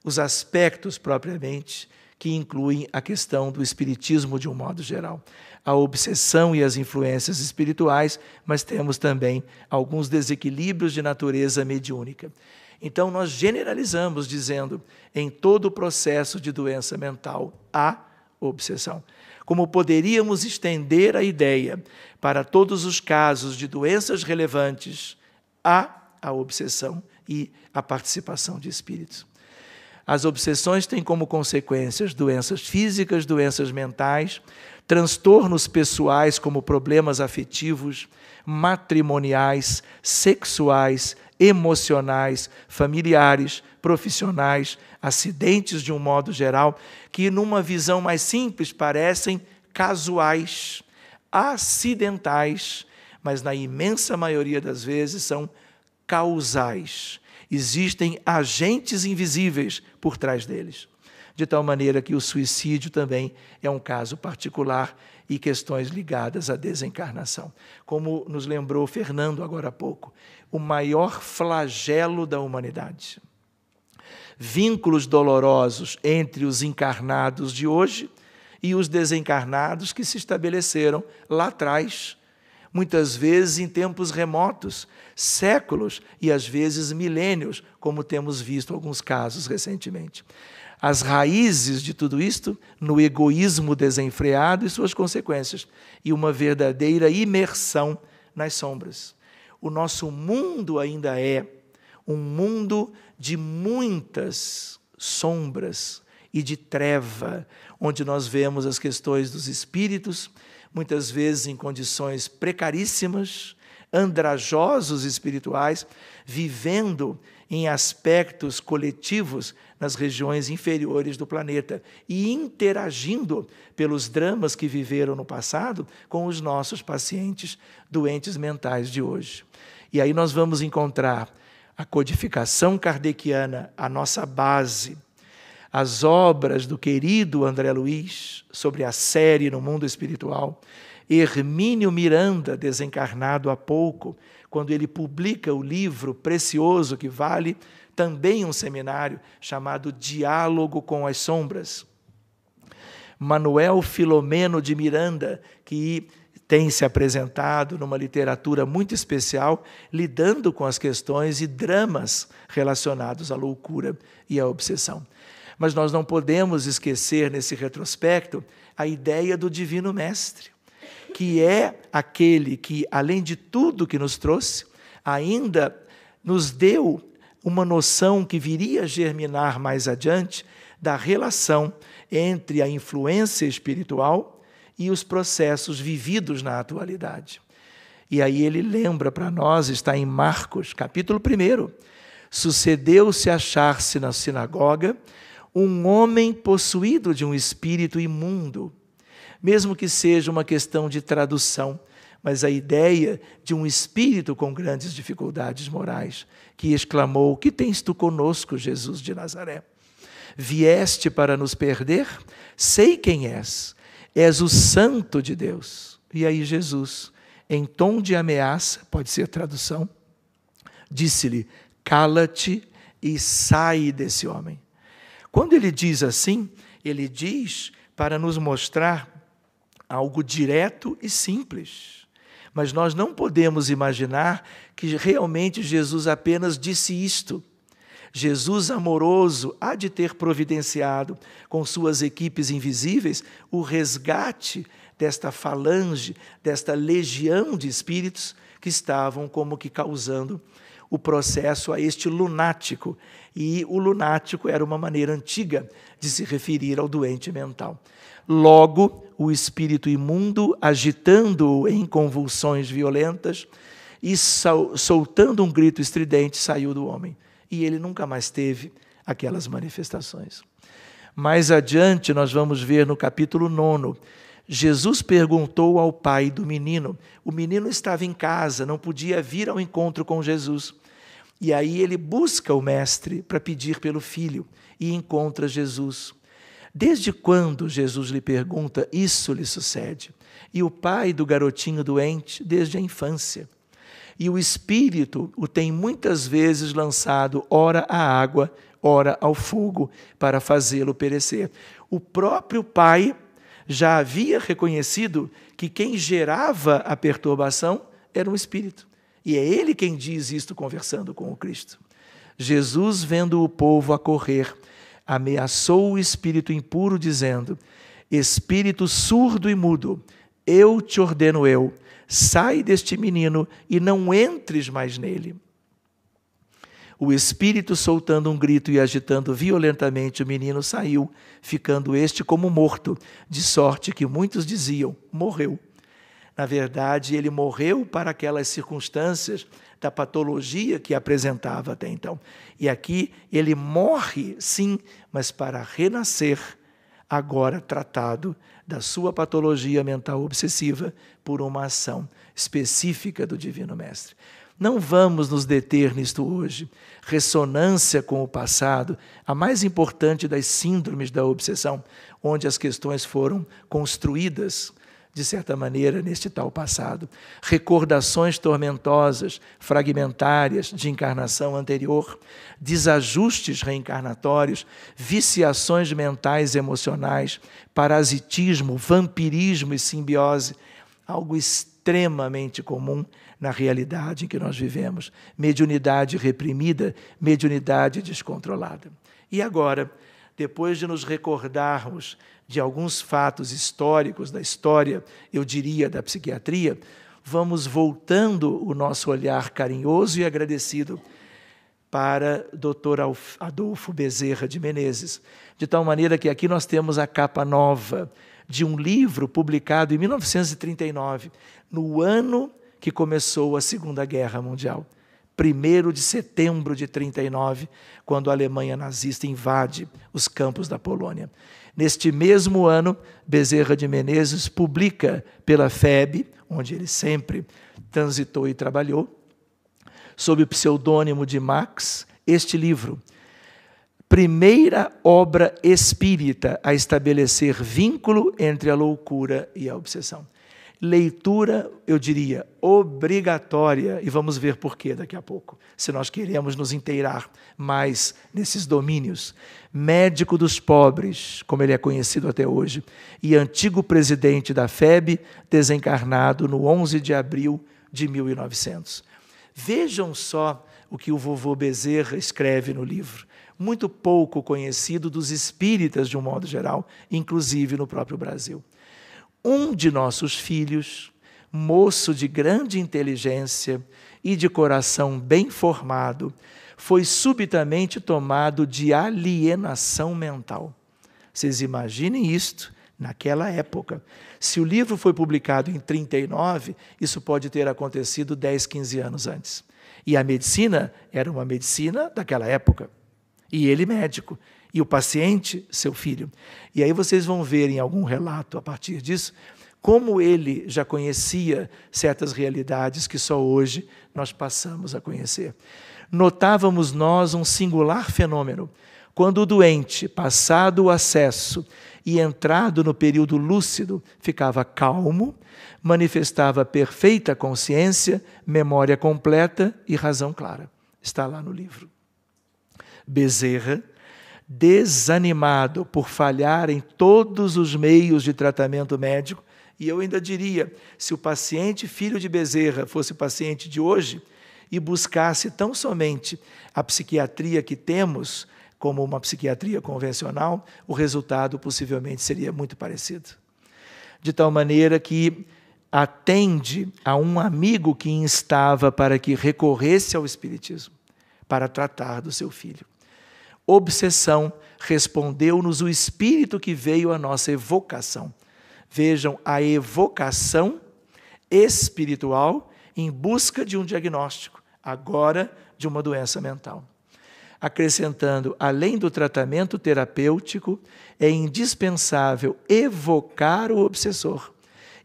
os aspectos propriamente, que incluem a questão do espiritismo de um modo geral. A obsessão e as influências espirituais, mas temos também alguns desequilíbrios de natureza mediúnica. Então, nós generalizamos dizendo, em todo o processo de doença mental, há obsessão. Como poderíamos estender a ideia para todos os casos de doenças relevantes, há a obsessão e a participação de espíritos. As obsessões têm como consequências doenças físicas, doenças mentais, transtornos pessoais como problemas afetivos, matrimoniais, sexuais, emocionais, familiares, profissionais, acidentes de um modo geral, que numa visão mais simples parecem casuais, acidentais, mas na imensa maioria das vezes são causais. Existem agentes invisíveis por trás deles. De tal maneira que o suicídio também é um caso particular e questões ligadas à desencarnação. Como nos lembrou Fernando agora há pouco, o maior flagelo da humanidade. Vínculos dolorosos entre os encarnados de hoje e os desencarnados que se estabeleceram lá atrás, muitas vezes em tempos remotos, séculos e às vezes milênios, como temos visto alguns casos recentemente. As raízes de tudo isto no egoísmo desenfreado e suas consequências, e uma verdadeira imersão nas sombras. O nosso mundo ainda é um mundo de muitas sombras e de treva, onde nós vemos as questões dos espíritos, muitas vezes em condições precaríssimas, andrajosos espirituais, vivendo em aspectos coletivos nas regiões inferiores do planeta e interagindo pelos dramas que viveram no passado com os nossos pacientes doentes mentais de hoje. E aí nós vamos encontrar a codificação kardeciana, a nossa base, as obras do querido André Luiz sobre a série no mundo espiritual, Hermínio Miranda, desencarnado há pouco, quando ele publica o livro precioso que vale também um seminário chamado Diálogo com as Sombras. Manuel Filomeno de Miranda, que tem se apresentado numa literatura muito especial, lidando com as questões e dramas relacionados à loucura e à obsessão. Mas nós não podemos esquecer, nesse retrospecto, a ideia do Divino Mestre, que é aquele que, além de tudo que nos trouxe, ainda nos deu uma noção que viria a germinar mais adiante da relação entre a influência espiritual e os processos vividos na atualidade. E aí ele lembra para nós, está em Marcos, capítulo 1, sucedeu-se achar-se na sinagoga um homem possuído de um espírito imundo, mesmo que seja uma questão de tradução, mas a ideia de um espírito com grandes dificuldades morais, que exclamou: que tens tu conosco, Jesus de Nazaré? Vieste para nos perder? Sei quem és o Santo de Deus. E aí Jesus, em tom de ameaça, pode ser tradução, disse-lhe: cala-te e sai desse homem. Quando ele diz assim, ele diz para nos mostrar algo direto e simples. Mas nós não podemos imaginar que realmente Jesus apenas disse isto. Jesus amoroso há de ter providenciado com suas equipes invisíveis o resgate desta falange, desta legião de espíritos que estavam como que causando o processo a este lunático. E o lunático era uma maneira antiga de se referir ao doente mental. Logo, o espírito imundo, agitando-o em convulsões violentas e soltando um grito estridente, saiu do homem. E ele nunca mais teve aquelas manifestações. Mais adiante, nós vamos ver no capítulo 9, Jesus perguntou ao pai do menino. O menino estava em casa, não podia vir ao encontro com Jesus. E aí ele busca o mestre para pedir pelo filho e encontra Jesus. Desde quando, Jesus lhe pergunta, isso lhe sucede? E o pai do garotinho doente, desde a infância. E o Espírito o tem muitas vezes lançado ora à água, ora ao fogo, para fazê-lo perecer. O próprio pai já havia reconhecido que quem gerava a perturbação era um Espírito. E é ele quem diz isto conversando com o Cristo. Jesus, vendo o povo a correr, ameaçou o espírito impuro, dizendo: espírito surdo e mudo, eu te ordeno sai deste menino e não entres mais nele. O espírito, soltando um grito e agitando violentamente o menino, saiu, ficando este como morto, de sorte que muitos diziam: morreu. Na verdade, ele morreu para aquelas circunstâncias da patologia que apresentava até então. E aqui ele morre, sim, mas para renascer, agora tratado da sua patologia mental obsessiva por uma ação específica do Divino Mestre. Não vamos nos deter nisto hoje. Ressonância com o passado, a mais importante das síndromes da obsessão, onde as questões foram construídas, de certa maneira, neste tal passado. Recordações tormentosas, fragmentárias de encarnação anterior, desajustes reencarnatórios, viciações mentais e emocionais, parasitismo, vampirismo e simbiose, algo extremamente comum na realidade em que nós vivemos. Mediunidade reprimida, mediunidade descontrolada. E agora, depois de nos recordarmos de alguns fatos históricos da história, eu diria, da psiquiatria, vamos voltando o nosso olhar carinhoso e agradecido para o Dr. Adolfo Bezerra de Menezes, de tal maneira que aqui nós temos a capa nova de um livro publicado em 1939, no ano que começou a Segunda Guerra Mundial. 1º de setembro de 1939, quando a Alemanha nazista invade os campos da Polônia. Neste mesmo ano, Bezerra de Menezes publica pela FEB, onde ele sempre transitou e trabalhou, sob o pseudônimo de Max, este livro, primeira obra espírita a estabelecer vínculo entre a loucura e a obsessão. Leitura, eu diria, obrigatória, e vamos ver por quê daqui a pouco, se nós queremos nos inteirar mais nesses domínios. Médico dos pobres, como ele é conhecido até hoje, e antigo presidente da FEB, desencarnado no 11 de abril de 1900. Vejam só o que o vovô Bezerra escreve no livro, muito pouco conhecido dos espíritas de um modo geral, inclusive no próprio Brasil. Um de nossos filhos, moço de grande inteligência e de coração bem formado, foi subitamente tomado de alienação mental. Vocês imaginem isto naquela época. Se o livro foi publicado em 1939, isso pode ter acontecido 10, 15 anos antes. E a medicina era uma medicina daquela época. E ele médico. E o paciente, seu filho. E aí vocês vão ver em algum relato a partir disso, como ele já conhecia certas realidades que só hoje nós passamos a conhecer. Notávamos nós um singular fenômeno. Quando o doente, passado o acesso e entrado no período lúcido, ficava calmo, manifestava perfeita consciência, memória completa e razão clara. Está lá no livro. Bezerra, desanimado por falhar em todos os meios de tratamento médico, e eu ainda diria, se o paciente filho de Bezerra fosse paciente de hoje e buscasse tão somente a psiquiatria que temos, como uma psiquiatria convencional, o resultado possivelmente seria muito parecido. De tal maneira que atende a um amigo que instava para que recorresse ao Espiritismo, para tratar do seu filho. Obsessão, respondeu-nos o Espírito que veio à nossa evocação. Vejam, a evocação espiritual em busca de um diagnóstico, agora de uma doença mental. Acrescentando, além do tratamento terapêutico, é indispensável evocar o obsessor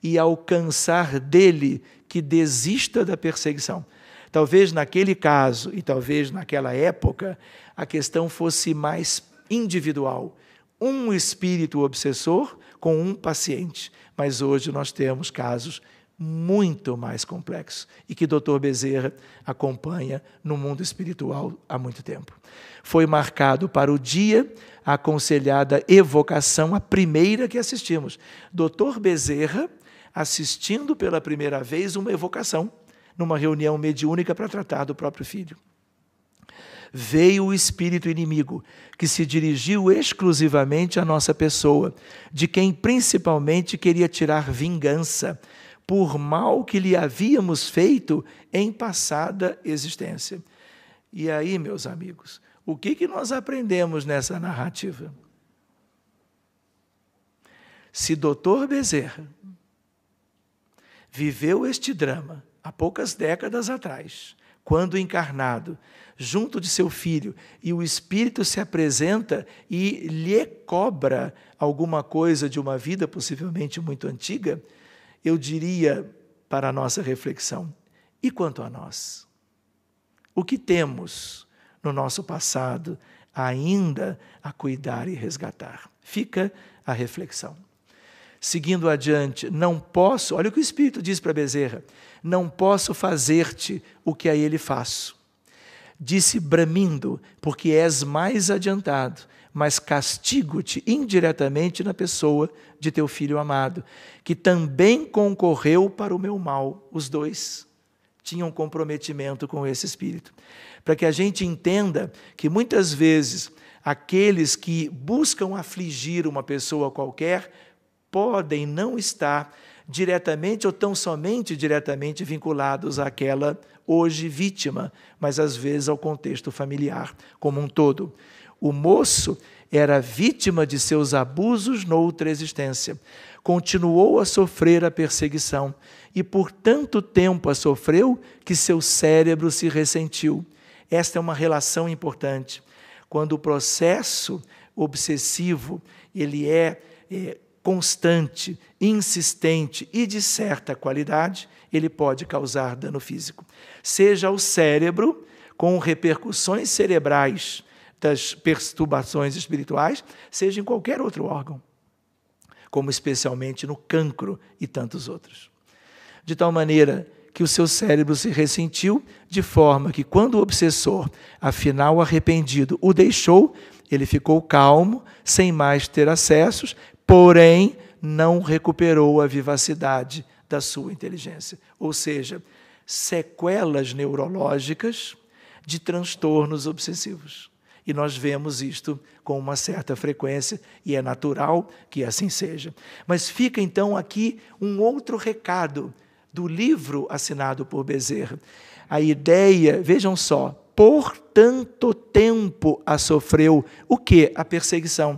e alcançar dele que desista da perseguição. Talvez naquele caso, e talvez naquela época, a questão fosse mais individual. Um espírito obsessor com um paciente. Mas hoje nós temos casos muito mais complexos e que o Dr. Bezerra acompanha no mundo espiritual há muito tempo. Foi marcado para o dia a aconselhada evocação, a primeira que assistimos. Dr. Bezerra assistindo pela primeira vez uma evocação, numa reunião mediúnica para tratar do próprio filho. Veio o espírito inimigo, que se dirigiu exclusivamente à nossa pessoa, de quem principalmente queria tirar vingança, por mal que lhe havíamos feito em passada existência. E aí, meus amigos, o que nós aprendemos nessa narrativa? Se Dr. Bezerra viveu este drama há poucas décadas atrás, quando encarnado, junto de seu filho, e o Espírito se apresenta e lhe cobra alguma coisa de uma vida possivelmente muito antiga, eu diria para a nossa reflexão, e quanto a nós? O que temos no nosso passado ainda a cuidar e resgatar? Fica a reflexão. Seguindo adiante, não posso, olha o que o Espírito diz para Bezerra, não posso fazer-te o que a ele faço. Disse bramindo, porque és mais adiantado, mas castigo-te indiretamente na pessoa de teu filho amado, que também concorreu para o meu mal. Os dois tinham comprometimento com esse espírito. Para que a gente entenda que muitas vezes aqueles que buscam afligir uma pessoa qualquer podem não estar diretamente ou tão somente diretamente vinculados àquela hoje vítima, mas às vezes ao contexto familiar como um todo. O moço era vítima de seus abusos noutra existência. Continuou a sofrer a perseguição e por tanto tempo a sofreu que seu cérebro se ressentiu. Esta é uma relação importante. Quando o processo obsessivo ele é constante, insistente e de certa qualidade, ele pode causar dano físico. Seja ao cérebro, com repercussões cerebrais das perturbações espirituais, seja em qualquer outro órgão, como especialmente no cancro e tantos outros. De tal maneira que o seu cérebro se ressentiu, de forma que quando o obsessor, afinal arrependido, o deixou, ele ficou calmo, sem mais ter acessos, porém não recuperou a vivacidade da sua inteligência. Ou seja, sequelas neurológicas de transtornos obsessivos. E nós vemos isto com uma certa frequência, e é natural que assim seja. Mas fica então aqui um outro recado do livro assinado por Bezerra. A ideia, vejam só, por tanto tempo a sofreu o quê? A perseguição.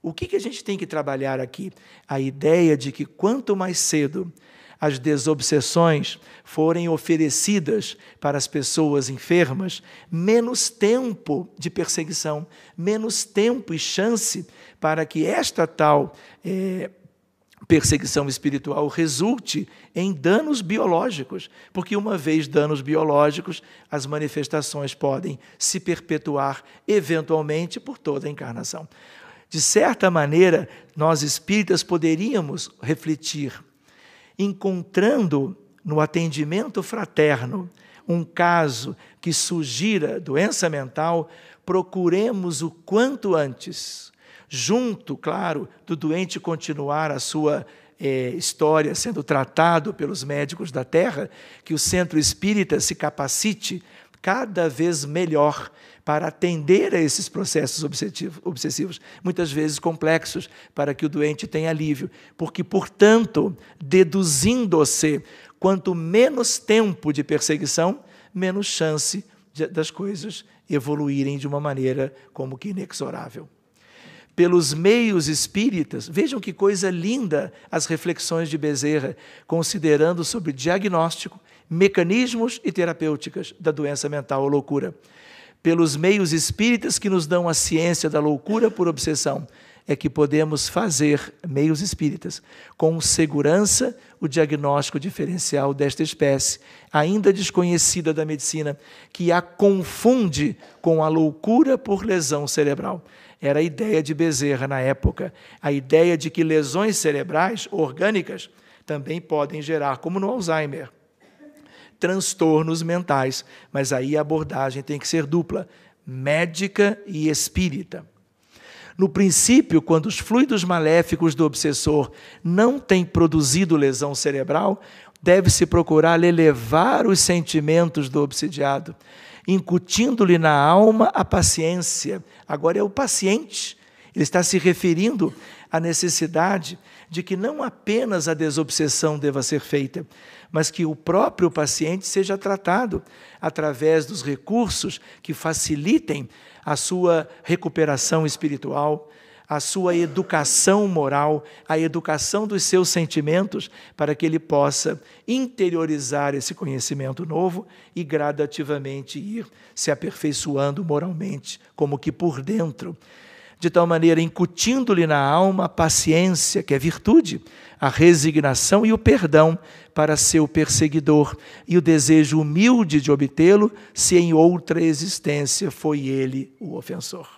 O que a gente tem que trabalhar aqui? A ideia de que quanto mais cedo as desobsessões forem oferecidas para as pessoas enfermas, menos tempo de perseguição, menos tempo e chance para que esta tal perseguição espiritual resulte em danos biológicos, porque uma vez danos biológicos, as manifestações podem se perpetuar eventualmente por toda a encarnação. De certa maneira, nós espíritas poderíamos refletir, encontrando no atendimento fraterno um caso que sugira doença mental, procuremos o quanto antes, junto, claro, do doente continuar a sua história sendo tratado pelos médicos da Terra, que o centro espírita se capacite cada vez melhor para atender a esses processos obsessivos, muitas vezes complexos, para que o doente tenha alívio. Porque, portanto, deduzindo-se, quanto menos tempo de perseguição, menos chance das coisas evoluírem de uma maneira como que inexorável. Pelos meios espíritas, vejam que coisa linda as reflexões de Bezerra, considerando sobre diagnóstico, mecanismos e terapêuticas da doença mental ou loucura. Pelos meios espíritas que nos dão a ciência da loucura por obsessão, é que podemos fazer, meios espíritas, com segurança o diagnóstico diferencial desta espécie, ainda desconhecida da medicina, que a confunde com a loucura por lesão cerebral. Era a ideia de Bezerra na época, a ideia de que lesões cerebrais orgânicas também podem gerar, como no Alzheimer, transtornos mentais, mas aí a abordagem tem que ser dupla, médica e espírita. No princípio, quando os fluidos maléficos do obsessor não têm produzido lesão cerebral, deve-se procurar elevar os sentimentos do obsidiado, incutindo-lhe na alma a paciência. Agora é o paciente. Ele está se referindo à necessidade de que não apenas a desobsessão deva ser feita, mas que o próprio paciente seja tratado através dos recursos que facilitem a sua recuperação espiritual, a sua educação moral, a educação dos seus sentimentos, para que ele possa interiorizar esse conhecimento novo e gradativamente ir se aperfeiçoando moralmente, como que por dentro. De tal maneira, incutindo-lhe na alma a paciência, que é virtude, a resignação e o perdão para seu perseguidor, e o desejo humilde de obtê-lo, se em outra existência foi ele o ofensor.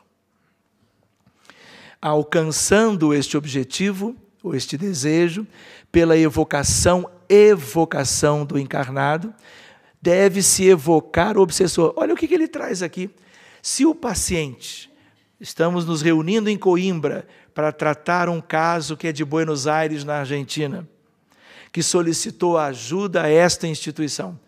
Alcançando este objetivo, ou este desejo, pela evocação do encarnado, deve-se evocar o obsessor. Olha o que ele traz aqui. Se o paciente... Estamos nos reunindo em Coimbra para tratar um caso que é de Buenos Aires, na Argentina, que solicitou ajuda a esta instituição.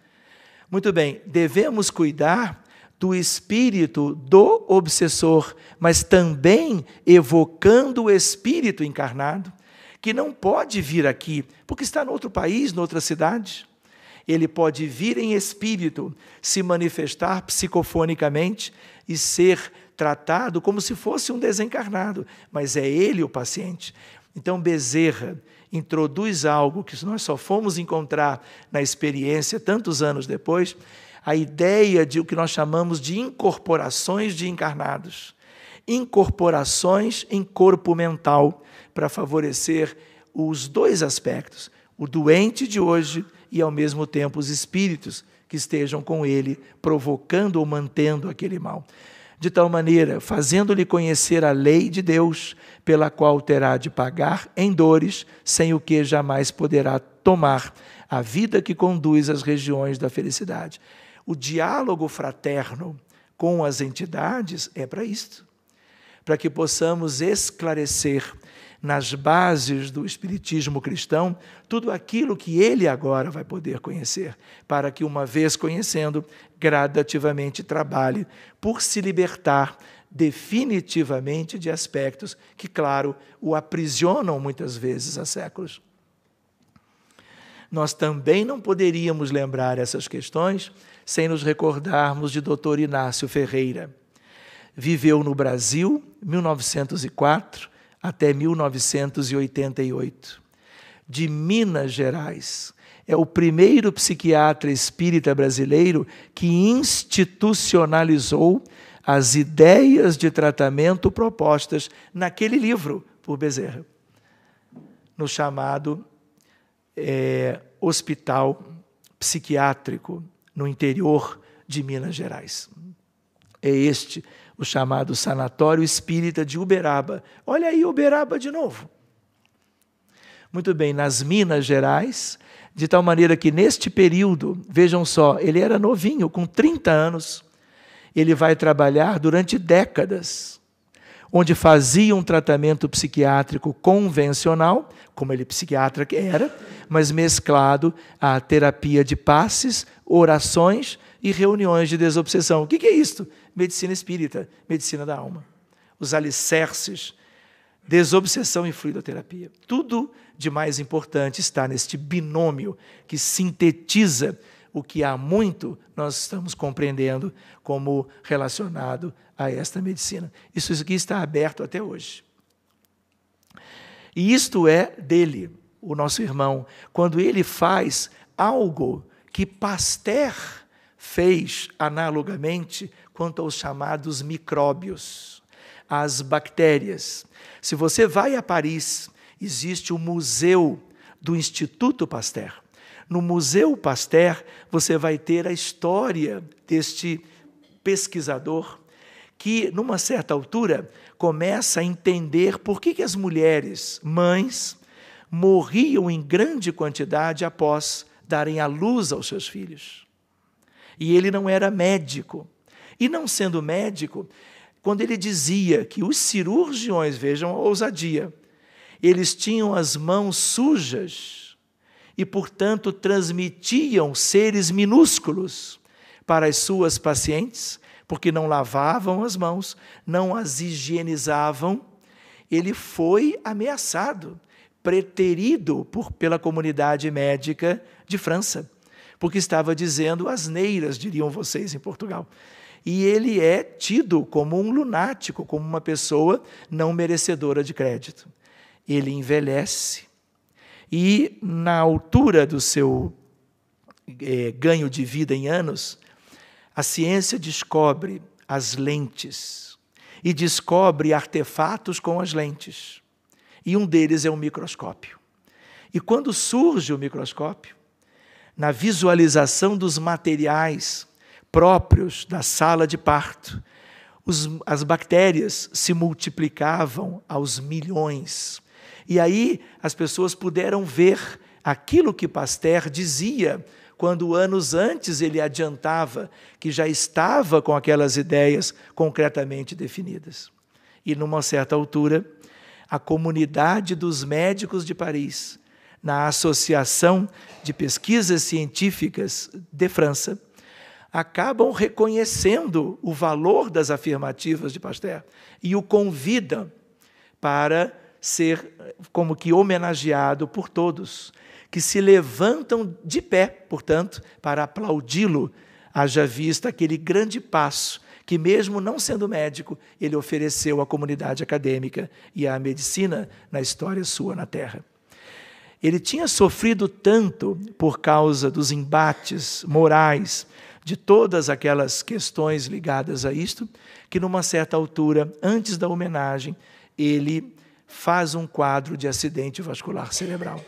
Muito bem, devemos cuidar do espírito do obsessor, mas também evocando o espírito encarnado, que não pode vir aqui, porque está em outro país, em outra cidade. Ele pode vir em espírito, se manifestar psicofonicamente e ser tratado como se fosse um desencarnado, mas é ele o paciente. Então, Bezerra introduz algo que nós só fomos encontrar na experiência tantos anos depois, a ideia de o que nós chamamos de incorporações de encarnados. incorporações em corpo mental, para favorecer os dois aspectos, o doente de hoje e, ao mesmo tempo, os espíritos que estejam com ele, provocando ou mantendo aquele mal. De tal maneira, fazendo-lhe conhecer a lei de Deus, pela qual terá de pagar em dores, sem o que jamais poderá tomar a vida que conduz às regiões da felicidade. O diálogo fraterno com as entidades é para isto, para que possamos esclarecer nas bases do espiritismo cristão tudo aquilo que ele agora vai poder conhecer, para que, uma vez conhecendo, gradativamente trabalhe por se libertar definitivamente de aspectos que, claro, o aprisionam muitas vezes há séculos. Nós também não poderíamos lembrar essas questões sem nos recordarmos de Dr. Inácio Ferreira. Viveu no Brasil, 1904 até 1988. De Minas Gerais. É o primeiro psiquiatra espírita brasileiro que institucionalizou as ideias de tratamento propostas naquele livro por Bezerra, no chamado Hospital Psiquiátrico no interior de Minas Gerais. É este o chamado Sanatório Espírita de Uberaba. Olha aí Uberaba de novo. Muito bem, nas Minas Gerais, de tal maneira que neste período, vejam só, ele era novinho, com 30 anos, ele vai trabalhar durante décadas, onde fazia um tratamento psiquiátrico convencional, como ele psiquiatra que era, mas mesclado à terapia de passes, orações e reuniões de desobsessão. O que é isto? Medicina espírita, medicina da alma. Os alicerces, desobsessão e fluidoterapia. Tudo de mais importante está neste binômio que sintetiza o que há muito nós estamos compreendendo como relacionado a esta medicina. Isso aqui está aberto até hoje. E isto é dele, o nosso irmão, quando ele faz algo que Pasteur fez analogamente quanto aos chamados micróbios, as bactérias. Se você vai a Paris, existe o Museu do Instituto Pasteur. No Museu Pasteur, você vai ter a história deste pesquisador que, numa certa altura, começa a entender por que as mulheres, mães, morriam em grande quantidade após darem à luz aos seus filhos. E ele não era médico. E não sendo médico, quando ele dizia que os cirurgiões, vejam a ousadia, eles tinham as mãos sujas e, portanto, transmitiam seres minúsculos para as suas pacientes, porque não lavavam as mãos, não as higienizavam, ele foi ameaçado, preterido pela comunidade médica de França, porque estava dizendo asneiras, diriam vocês em Portugal. E ele é tido como um lunático, como uma pessoa não merecedora de crédito. Ele envelhece e, na altura do seu ganho de vida em anos, a ciência descobre as lentes e descobre artefatos com as lentes. E um deles é o microscópio. E quando surge o microscópio, na visualização dos materiais próprios da sala de parto, as bactérias se multiplicavam aos milhões. E aí as pessoas puderam ver aquilo que Pasteur dizia, quando anos antes ele adiantava que já estava com aquelas ideias concretamente definidas. E, numa certa altura, a comunidade dos médicos de Paris, na Associação de Pesquisas Científicas de França, acabam reconhecendo o valor das afirmativas de Pasteur e o convidam para ser como que homenageado por todos, que se levantam de pé, portanto, para aplaudi-lo, haja vista aquele grande passo que, mesmo não sendo médico, ele ofereceu à comunidade acadêmica e à medicina na história sua na Terra. Ele tinha sofrido tanto por causa dos embates morais de todas aquelas questões ligadas a isto, que numa certa altura, antes da homenagem, ele faz um quadro de acidente vascular cerebral.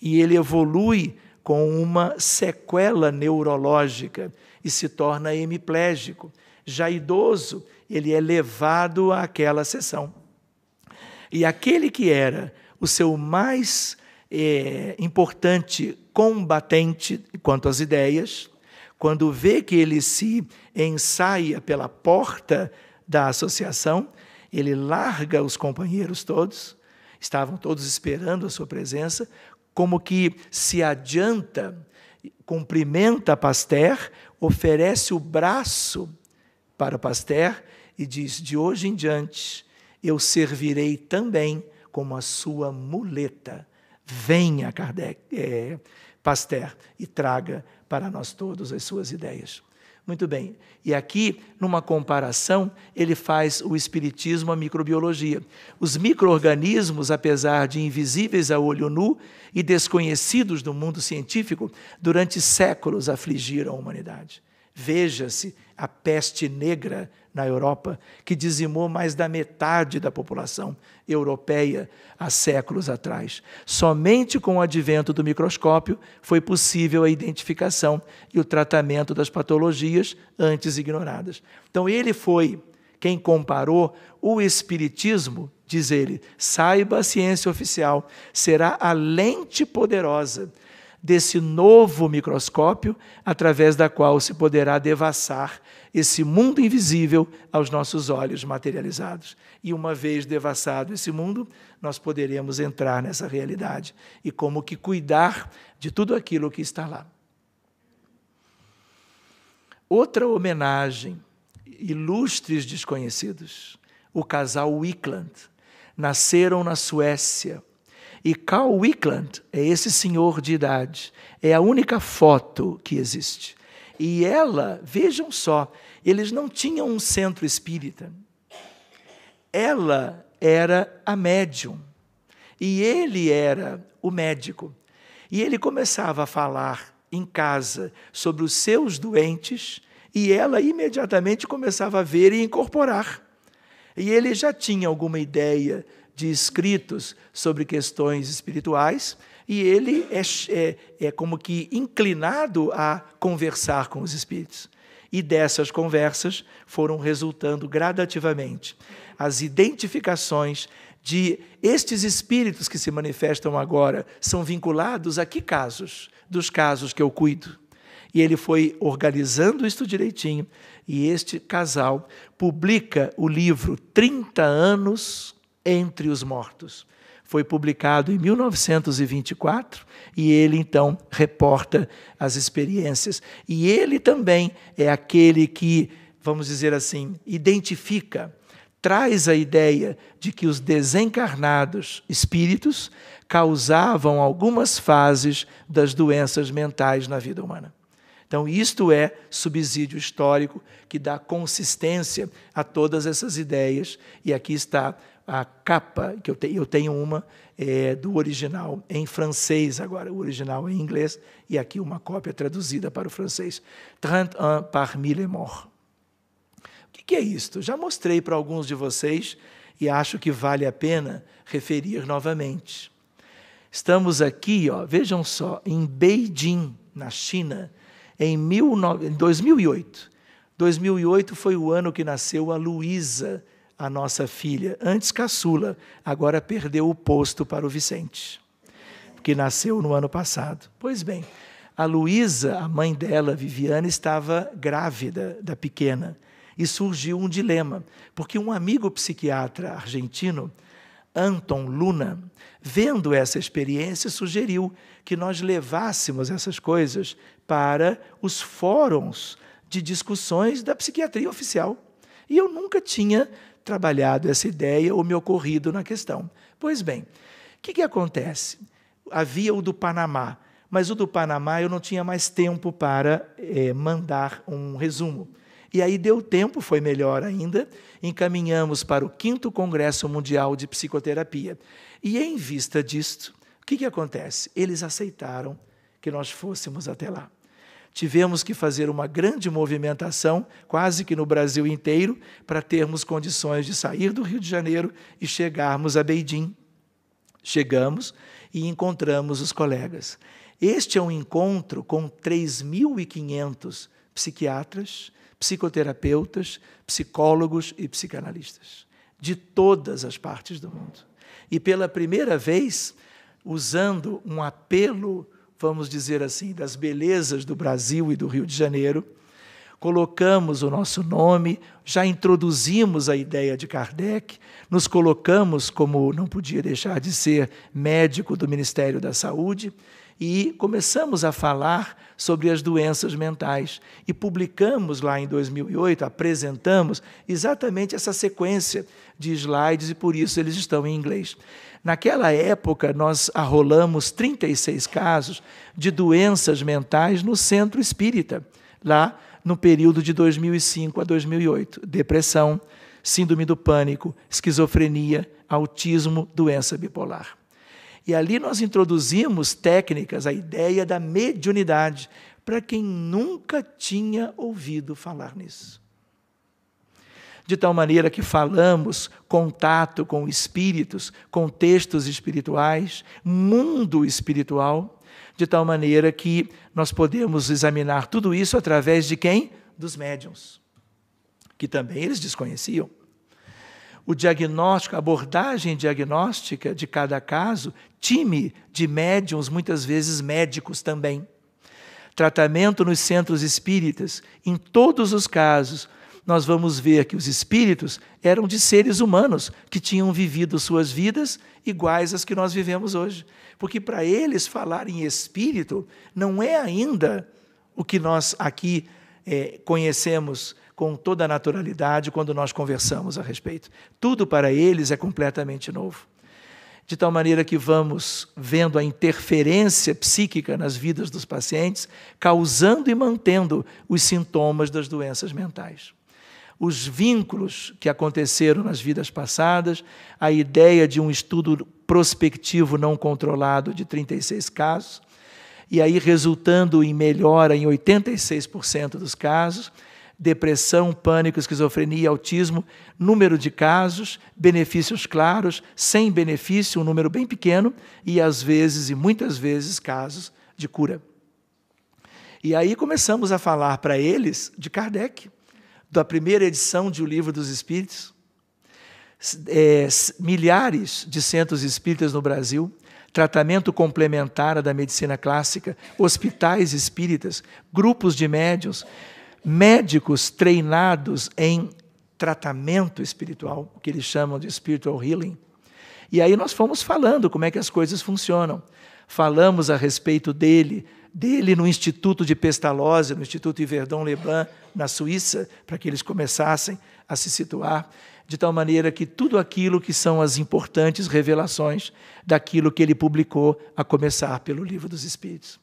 E ele evolui com uma sequela neurológica e se torna hemiplégico. Já idoso, ele é levado àquela sessão. E aquele que era o seu mais importante combatente quanto às ideias, quando vê que ele se ensaia pela porta da associação, ele larga os companheiros todos, estavam todos esperando a sua presença, como que se adianta, cumprimenta Pasteur, oferece o braço para Pasteur e diz: de hoje em diante eu servirei também como a sua muleta. Venha, Pasteur, e traga para nós todos as suas ideias. Muito bem, e aqui, numa comparação, ele faz o espiritismo à microbiologia. Os micro-organismos, apesar de invisíveis a olho nu e desconhecidos do mundo científico, durante séculos afligiram a humanidade. Veja-se a peste negra na Europa, que dizimou mais da metade da população europeia há séculos atrás. Somente com o advento do microscópio foi possível a identificação e o tratamento das patologias antes ignoradas. Então, ele foi quem comparou o espiritismo, diz ele, saiba a ciência oficial, será a lente poderosa desse novo microscópio, através da qual se poderá devassar esse mundo invisível aos nossos olhos materializados. E uma vez devassado esse mundo, nós poderemos entrar nessa realidade e como que cuidar de tudo aquilo que está lá. Outra homenagem, ilustres desconhecidos, o casal Wiklund, nasceram na Suécia. E Carl Wiklund é esse senhor de idade, é a única foto que existe. E ela, vejam só, eles não tinham um centro espírita. Ela era a médium e ele era o médico. E ele começava a falar em casa sobre os seus doentes e ela imediatamente começava a ver e incorporar. E ele já tinha alguma ideia de escritos sobre questões espirituais, e ele é como que inclinado a conversar com os espíritos. E dessas conversas foram resultando gradativamente as identificações de estes espíritos que se manifestam agora são vinculados a que casos? Dos casos que eu cuido. E ele foi organizando isto direitinho, e este casal publica o livro 30 anos entre os mortos. Foi publicado em 1924 e ele, então, reporta as experiências. E ele também é aquele que, vamos dizer assim, identifica, traz a ideia de que os desencarnados espíritos causavam algumas fases das doenças mentais na vida humana. Então, isto é subsídio histórico que dá consistência a todas essas ideias. E aqui está a capa, que eu tenho uma do original em francês agora, o original em inglês, e aqui uma cópia traduzida para o francês. 31 parmi les morts. O que é isto? Já mostrei para alguns de vocês e acho que vale a pena referir novamente. Estamos aqui, vejam só, em Beijing, na China, em 2008. 2008 foi o ano que nasceu a Luísa, a nossa filha, antes caçula, agora perdeu o posto para o Vicente, que nasceu no ano passado. Pois bem, a Luísa, a mãe dela, Viviane, estava grávida da pequena e surgiu um dilema, porque um amigo psiquiatra argentino, Anton Luna, vendo essa experiência, sugeriu que nós levássemos essas coisas para os fóruns de discussões da psiquiatria oficial. E eu nunca tinha trabalhado essa ideia ou me ocorrido na questão. Pois bem, o que acontece? Havia o do Panamá, mas o do Panamá eu não tinha mais tempo para mandar um resumo. E aí deu tempo, foi melhor ainda, encaminhamos para o 5º Congresso Mundial de Psicoterapia. E em vista disto, o que acontece? Eles aceitaram que nós fôssemos até lá. tivemos que fazer uma grande movimentação, quase que no Brasil inteiro, para termos condições de sair do Rio de Janeiro e chegarmos a Beijing. Chegamos e encontramos os colegas. Este é um encontro com 3.500 psiquiatras, psicoterapeutas, psicólogos e psicanalistas, de todas as partes do mundo. E pela primeira vez, usando um apelo, vamos dizer assim, das belezas do Brasil e do Rio de Janeiro, colocamos o nosso nome, já introduzimos a ideia de Kardec, nos colocamos, como não podia deixar de ser, médico do Ministério da Saúde, e começamos a falar sobre as doenças mentais. E publicamos lá em 2008, apresentamos exatamente essa sequência de slides, e por isso eles estão em inglês. Naquela época, nós arrolamos 36 casos de doenças mentais no Centro Espírita, lá no período de 2005 a 2008. Depressão, síndrome do pânico, esquizofrenia, autismo, doença bipolar. E ali nós introduzimos técnicas, a ideia da mediunidade, para quem nunca tinha ouvido falar nisso. De tal maneira que falamos contato com espíritos, com textos espirituais, mundo espiritual, de tal maneira que nós podemos examinar tudo isso através de quem? Dos médiuns, que também eles desconheciam. O diagnóstico, a abordagem diagnóstica de cada caso, time de médiuns, muitas vezes médicos também. Tratamento nos centros espíritas, em todos os casos, nós vamos ver que os espíritos eram de seres humanos que tinham vivido suas vidas iguais às que nós vivemos hoje. Porque para eles falar em espírito não é ainda o que nós aqui conhecemos com toda a naturalidade quando nós conversamos a respeito. Tudo para eles é completamente novo. De tal maneira que vamos vendo a interferência psíquica nas vidas dos pacientes, causando e mantendo os sintomas das doenças mentais. Os vínculos que aconteceram nas vidas passadas, a ideia de um estudo prospectivo não controlado de 36 casos, e aí resultando em melhora em 86% dos casos, depressão, pânico, esquizofrenia, autismo, número de casos, benefícios claros, sem benefício, um número bem pequeno, e às vezes, e muitas vezes, casos de cura. E aí começamos a falar para eles de Kardec, da primeira edição de O Livro dos Espíritos, milhares de centros espíritas no Brasil, tratamento complementar da medicina clássica, hospitais espíritas, grupos de médiuns, médicos treinados em tratamento espiritual, o que eles chamam de spiritual healing. E aí nós fomos falando como é que as coisas funcionam. Falamos a respeito dele no Instituto de Pestalozzi, no Instituto Yverdon-Lebrun, na Suíça, para que eles começassem a se situar, de tal maneira que tudo aquilo que são as importantes revelações daquilo que ele publicou, a começar pelo Livro dos Espíritos.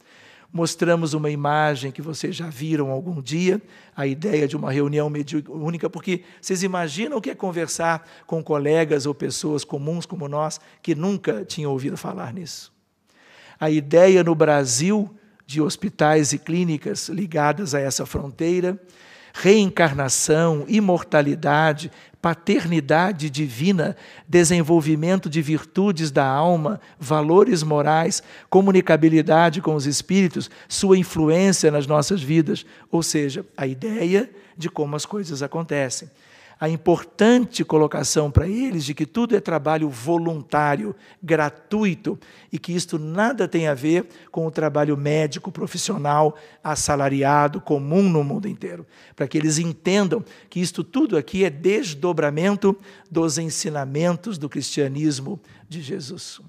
Mostramos uma imagem que vocês já viram algum dia, a ideia de uma reunião mediúnica, porque vocês imaginam o que é conversar com colegas ou pessoas comuns como nós, que nunca tinham ouvido falar nisso. A ideia no Brasil de hospitais e clínicas ligadas a essa fronteira, reencarnação, imortalidade, paternidade divina, desenvolvimento de virtudes da alma, valores morais, comunicabilidade com os espíritos, sua influência nas nossas vidas, ou seja, a ideia de como as coisas acontecem. A importante colocação para eles de que tudo é trabalho voluntário, gratuito, e que isto nada tem a ver com o trabalho médico, profissional, assalariado, comum no mundo inteiro. Para que eles entendam que isto tudo aqui é desdobramento dos ensinamentos do cristianismo de Jesus.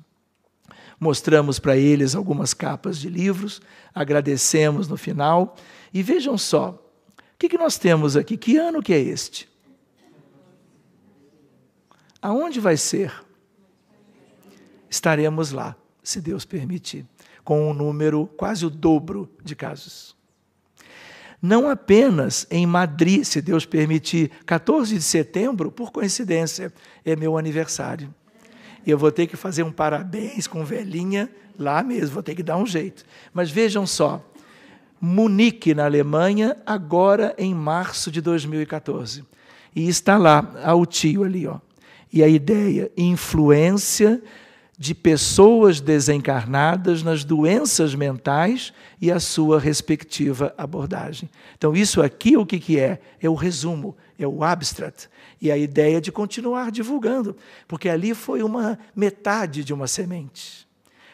Mostramos para eles algumas capas de livros, agradecemos no final, e vejam só, o que nós temos aqui? Que ano que é este? Aonde vai ser? Estaremos lá, se Deus permitir, com um número quase o dobro de casos. Não apenas em Madrid, se Deus permitir, 14 de setembro, por coincidência, é meu aniversário. E eu vou ter que fazer um parabéns com velhinha lá mesmo, vou ter que dar um jeito. Mas vejam só, Munique, na Alemanha, agora em março de 2014. E está lá, o tio ali, ó. E a ideia, influência de pessoas desencarnadas nas doenças mentais e a sua respectiva abordagem. Então, isso aqui, o que é? É o resumo, é o abstract. E a ideia de continuar divulgando, porque ali foi uma metade de uma semente.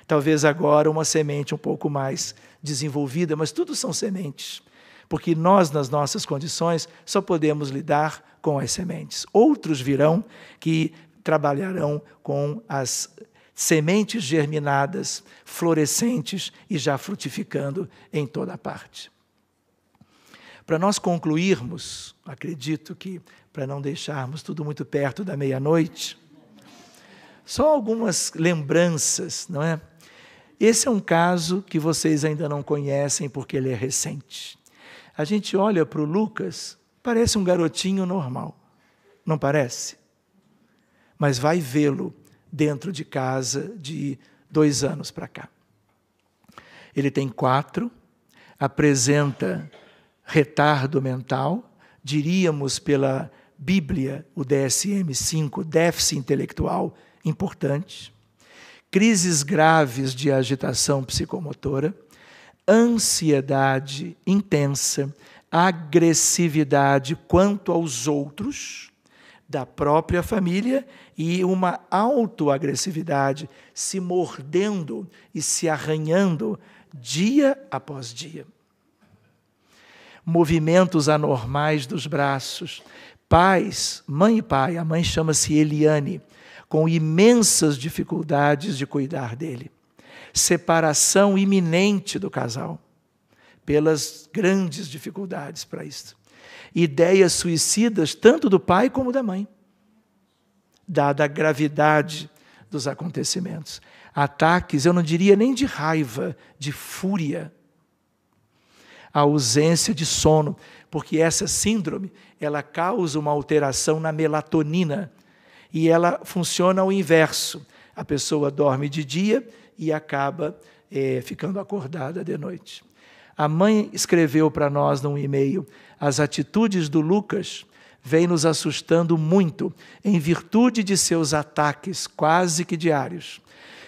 Talvez agora uma semente um pouco mais desenvolvida, mas tudo são sementes. Porque nós, nas nossas condições, só podemos lidar com as sementes. Outros virão que trabalharão com as sementes germinadas, florescentes e já frutificando em toda parte. Para nós concluirmos, acredito que para não deixarmos tudo muito perto da meia-noite, só algumas lembranças, não é? Esse é um caso que vocês ainda não conhecem porque ele é recente. A gente olha para o Lucas, parece um garotinho normal, não parece? Mas vai vê-lo dentro de casa de 2 anos para cá. Ele tem 4, apresenta retardo mental, diríamos pela Bíblia, o DSM-5, déficit intelectual importante, crises graves de agitação psicomotora, ansiedade intensa, agressividade quanto aos outros, da própria família e uma autoagressividade se mordendo e se arranhando dia após dia. Movimentos anormais dos braços. Pais, mãe e pai, a mãe chama-se Eliane, com imensas dificuldades de cuidar dele. Separação iminente do casal, pelas grandes dificuldades para isso. Ideias suicidas, tanto do pai como da mãe, dada a gravidade dos acontecimentos. Ataques, eu não diria nem de raiva, de fúria. A ausência de sono, porque essa síndrome, ela causa uma alteração na melatonina, e ela funciona ao inverso. A pessoa dorme de dia e acaba ficando acordada de noite. A mãe escreveu para nós num e-mail: as atitudes do Lucas vêm nos assustando muito, em virtude de seus ataques quase que diários,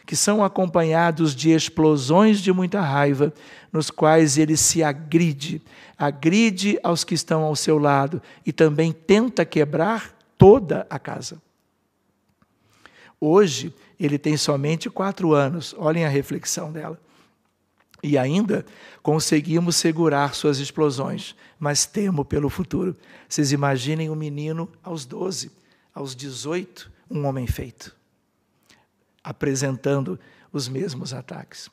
que são acompanhados de explosões de muita raiva, nos quais ele se agride aos que estão ao seu lado e também tenta quebrar toda a casa. Hoje, ele tem somente 4 anos, olhem a reflexão dela. E ainda conseguimos segurar suas explosões, mas temo pelo futuro. Vocês imaginem um menino aos 12, aos 18, um homem feito, apresentando os mesmos ataques.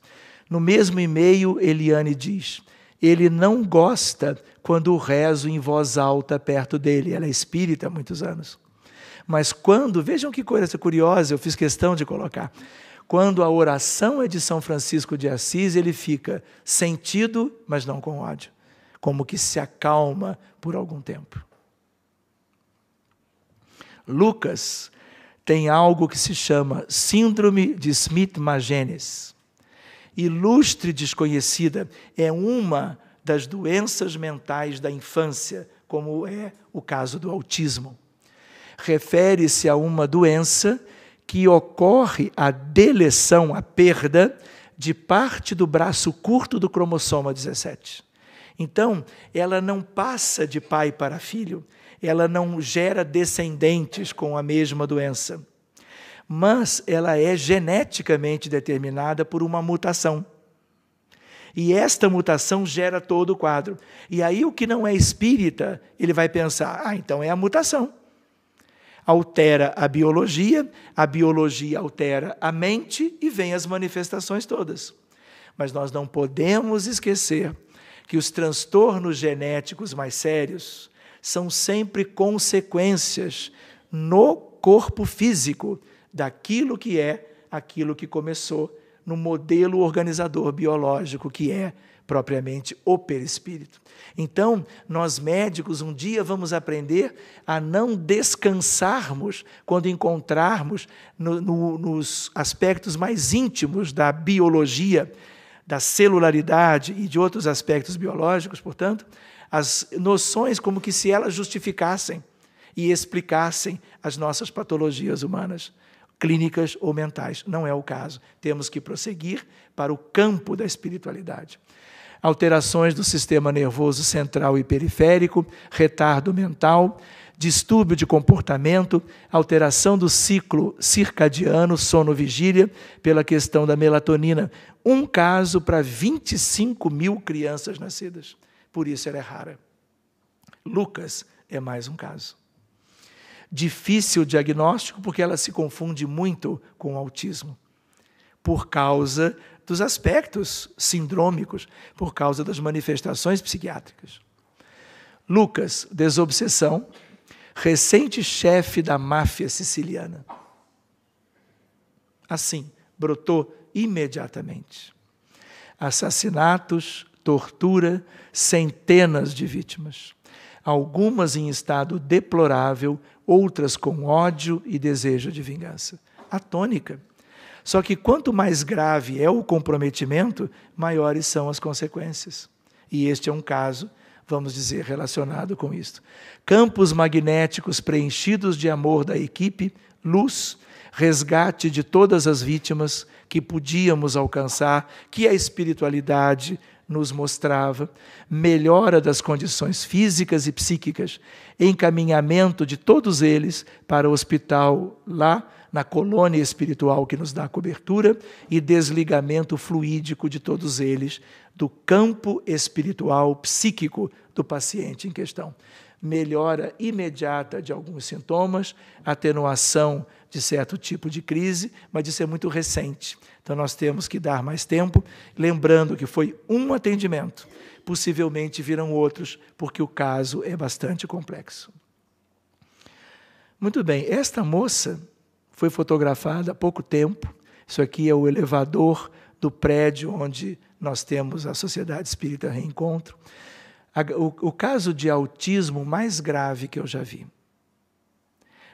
No mesmo e-mail, Eliane diz: ele não gosta quando rezo em voz alta perto dele. Ela é espírita há muitos anos. Mas quando, vejam que coisa curiosa, eu fiz questão de colocar, quando a oração é de São Francisco de Assis, ele fica sentido, mas não com ódio, como que se acalma por algum tempo. Lucas tem algo que se chama Síndrome de Smith-Magenis. Ilustre desconhecida, é uma das doenças mentais da infância, como é o caso do autismo. Refere-se a uma doença que ocorre a deleção, a perda de parte do braço curto do cromossoma 17. Então, ela não passa de pai para filho, ela não gera descendentes com a mesma doença, mas ela é geneticamente determinada por uma mutação. E esta mutação gera todo o quadro. E aí o que não é espírita, ele vai pensar, então é a mutação. Altera a biologia altera a mente e vem as manifestações todas. Mas nós não podemos esquecer que os transtornos genéticos mais sérios são sempre consequências no corpo físico daquilo que é aquilo que começou no modelo organizador biológico que é propriamente o perispírito. Então, nós médicos um dia vamos aprender a não descansarmos quando encontrarmos nos aspectos mais íntimos da biologia, da celularidade e de outros aspectos biológicos, portanto, as noções como que se elas justificassem e explicassem as nossas patologias humanas, clínicas ou mentais. Não é o caso. Temos que prosseguir para o campo da espiritualidade. Alterações do sistema nervoso central e periférico, retardo mental, distúrbio de comportamento, alteração do ciclo circadiano, sono-vigília, pela questão da melatonina. Um caso para 25 mil crianças nascidas. Por isso ela é rara. Lucas é mais um caso. Difícil diagnóstico, porque ela se confunde muito com o autismo, por causa dos aspectos sindrômicos, por causa das manifestações psiquiátricas. Lucas, desobsessão, recente chefe da máfia siciliana. Assim, brotou imediatamente. Assassinatos, tortura, centenas de vítimas. Algumas em estado deplorável, outras com ódio e desejo de vingança. A tônica. Só que quanto mais grave é o comprometimento, maiores são as consequências. E este é um caso, vamos dizer, relacionado com isto. Campos magnéticos preenchidos de amor da equipe, luz, resgate de todas as vítimas que podíamos alcançar, que a espiritualidade nos mostrava, melhora das condições físicas e psíquicas, encaminhamento de todos eles para o hospital lá, na colônia espiritual que nos dá cobertura, e desligamento fluídico de todos eles do campo espiritual psíquico do paciente em questão. Melhora imediata de alguns sintomas, atenuação de certo tipo de crise, mas isso é muito recente. Então nós temos que dar mais tempo, lembrando que foi um atendimento. Possivelmente virão outros, porque o caso é bastante complexo. Muito bem, esta moça foi fotografada há pouco tempo. Isso aqui é o elevador do prédio onde nós temos a Sociedade Espírita Reencontro. O caso de autismo mais grave que eu já vi.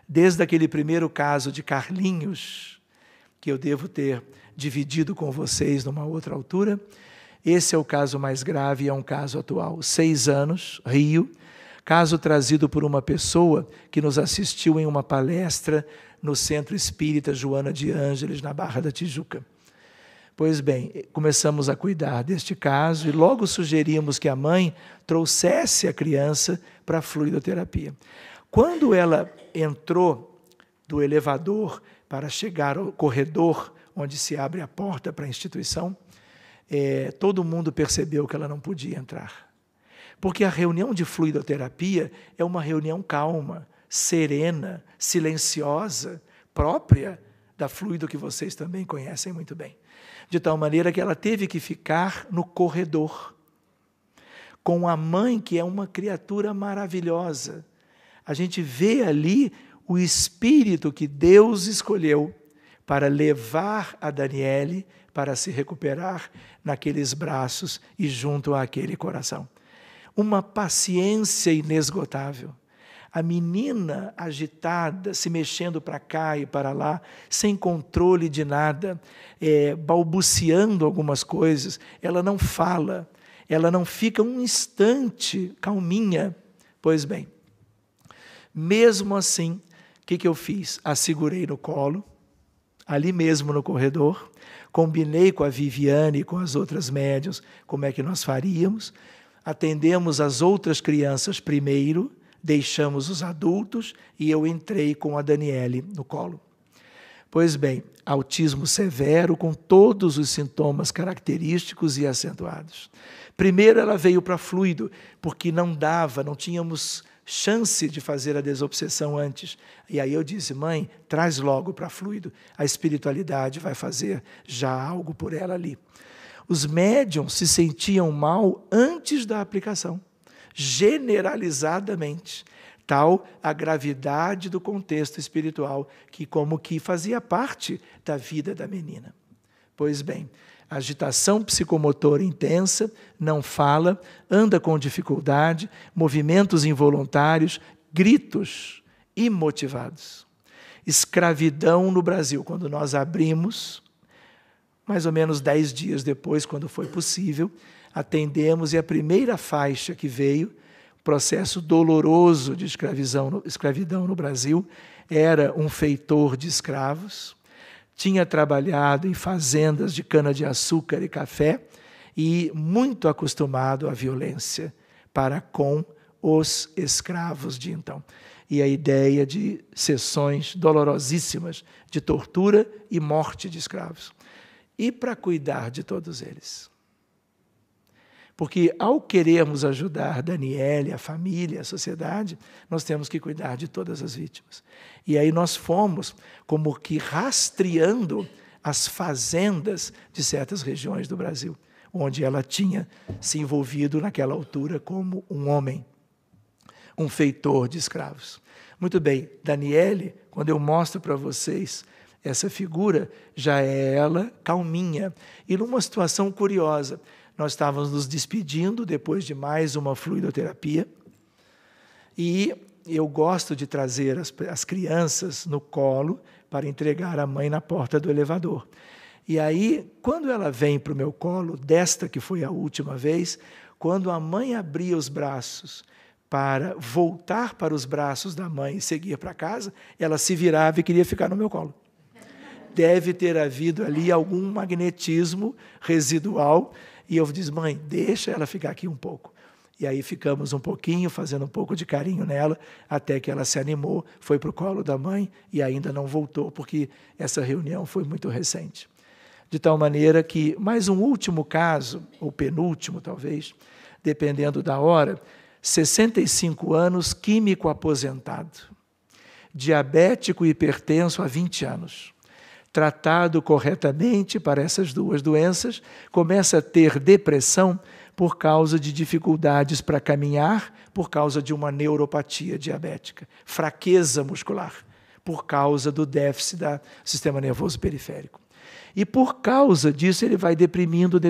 Desde aquele primeiro caso de Carlinhos, que eu devo ter dividido com vocês numa outra altura, esse é o caso mais grave e é um caso atual. 6 anos, Rio, caso trazido por uma pessoa que nos assistiu em uma palestra no Centro Espírita Joana de Ângeles, na Barra da Tijuca. Pois bem, começamos a cuidar deste caso e logo sugerimos que a mãe trouxesse a criança para a fluidoterapia. Quando ela entrou do elevador para chegar ao corredor onde se abre a porta para a instituição, todo mundo percebeu que ela não podia entrar. Porque a reunião de fluidoterapia é uma reunião calma, serena, silenciosa, própria da fluido que vocês também conhecem muito bem. De tal maneira que ela teve que ficar no corredor, com a mãe, que é uma criatura maravilhosa. A gente vê ali o espírito que Deus escolheu para levar a Daniele para se recuperar naqueles braços e junto àquele coração. Uma paciência inesgotável. A menina agitada, se mexendo para cá e para lá, sem controle de nada, balbuciando algumas coisas, ela não fala, ela não fica um instante calminha. Pois bem, mesmo assim, o que eu fiz? A segurei no colo, ali mesmo no corredor, combinei com a Viviane e com as outras médiuns como é que nós faríamos, atendemos as outras crianças primeiro, deixamos os adultos e eu entrei com a Daniele no colo. Pois bem, autismo severo com todos os sintomas característicos e acentuados. Primeiro ela veio para fluido, porque não tínhamos chance de fazer a desobsessão antes. E aí eu disse, mãe, traz logo para fluido, a espiritualidade vai fazer já algo por ela ali. Os médiuns se sentiam mal antes da aplicação, generalizadamente, tal a gravidade do contexto espiritual, que como que fazia parte da vida da menina. Pois bem, agitação psicomotora intensa, não fala, anda com dificuldade, movimentos involuntários, gritos imotivados. Escravidão no Brasil. Quando nós abrimos mais ou menos 10 dias depois, quando foi possível, atendemos e a primeira faixa que veio, processo doloroso de escravidão no Brasil, era um feitor de escravos, tinha trabalhado em fazendas de cana-de-açúcar e café e muito acostumado à violência para com os escravos de então. E a ideia de sessões dolorosíssimas de tortura e morte de escravos. E para cuidar de todos eles. Porque ao querermos ajudar Daniele, a família, a sociedade, nós temos que cuidar de todas as vítimas. E aí nós fomos como que rastreando as fazendas de certas regiões do Brasil, onde ela tinha se envolvido naquela altura como um homem, um feitor de escravos. Muito bem, Daniele, quando eu mostro para vocês essa figura, já é ela calminha. E numa situação curiosa, nós estávamos nos despedindo depois de mais uma fluidoterapia e eu gosto de trazer as crianças no colo para entregar a mãe na porta do elevador. E aí, quando ela vem para o meu colo, desta que foi a última vez, quando a mãe abria os braços para voltar para os braços da mãe e seguir para casa, ela se virava e queria ficar no meu colo. Deve ter havido ali algum magnetismo residual. E eu disse, mãe, deixa ela ficar aqui um pouco. E aí ficamos um pouquinho, fazendo um pouco de carinho nela, até que ela se animou, foi para o colo da mãe e ainda não voltou, porque essa reunião foi muito recente. De tal maneira que, mais um último caso, ou penúltimo talvez, dependendo da hora, 65 anos, químico aposentado, diabético e hipertenso há 20 anos. Tratado corretamente para essas duas doenças, começa a ter depressão por causa de dificuldades para caminhar, por causa de uma neuropatia diabética, fraqueza muscular, por causa do déficit do sistema nervoso periférico. E por causa disso ele vai deprimindo.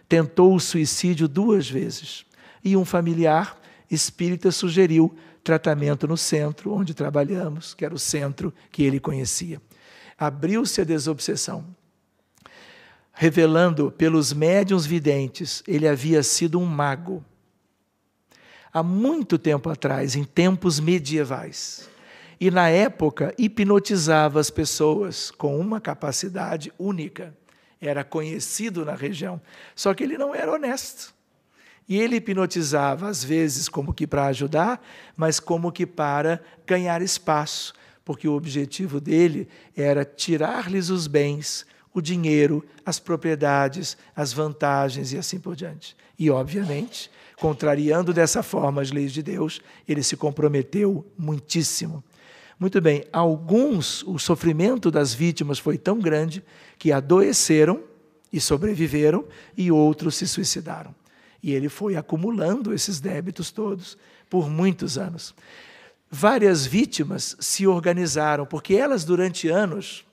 Tentou o suicídio 2 vezes. E um familiar espírita sugeriu tratamento no centro onde trabalhamos, que era o centro que ele conhecia. Abriu-se a desobsessão, revelando pelos médiuns videntes, ele havia sido um mago. Há muito tempo atrás, em tempos medievais. E na época, hipnotizava as pessoas com uma capacidade única. Era conhecido na região, só que ele não era honesto. E ele hipnotizava, às vezes, como que para ajudar, mas como que para ganhar espaço. Porque o objetivo dele era tirar-lhes os bens, o dinheiro, as propriedades, as vantagens e assim por diante. E, obviamente, contrariando dessa forma as leis de Deus, ele se comprometeu muitíssimo. Muito bem, o sofrimento das vítimas foi tão grande que adoeceram e sobreviveram e outros se suicidaram. E ele foi acumulando esses débitos todos por muitos anos. Várias vítimas se organizaram, porque elas, durante anos,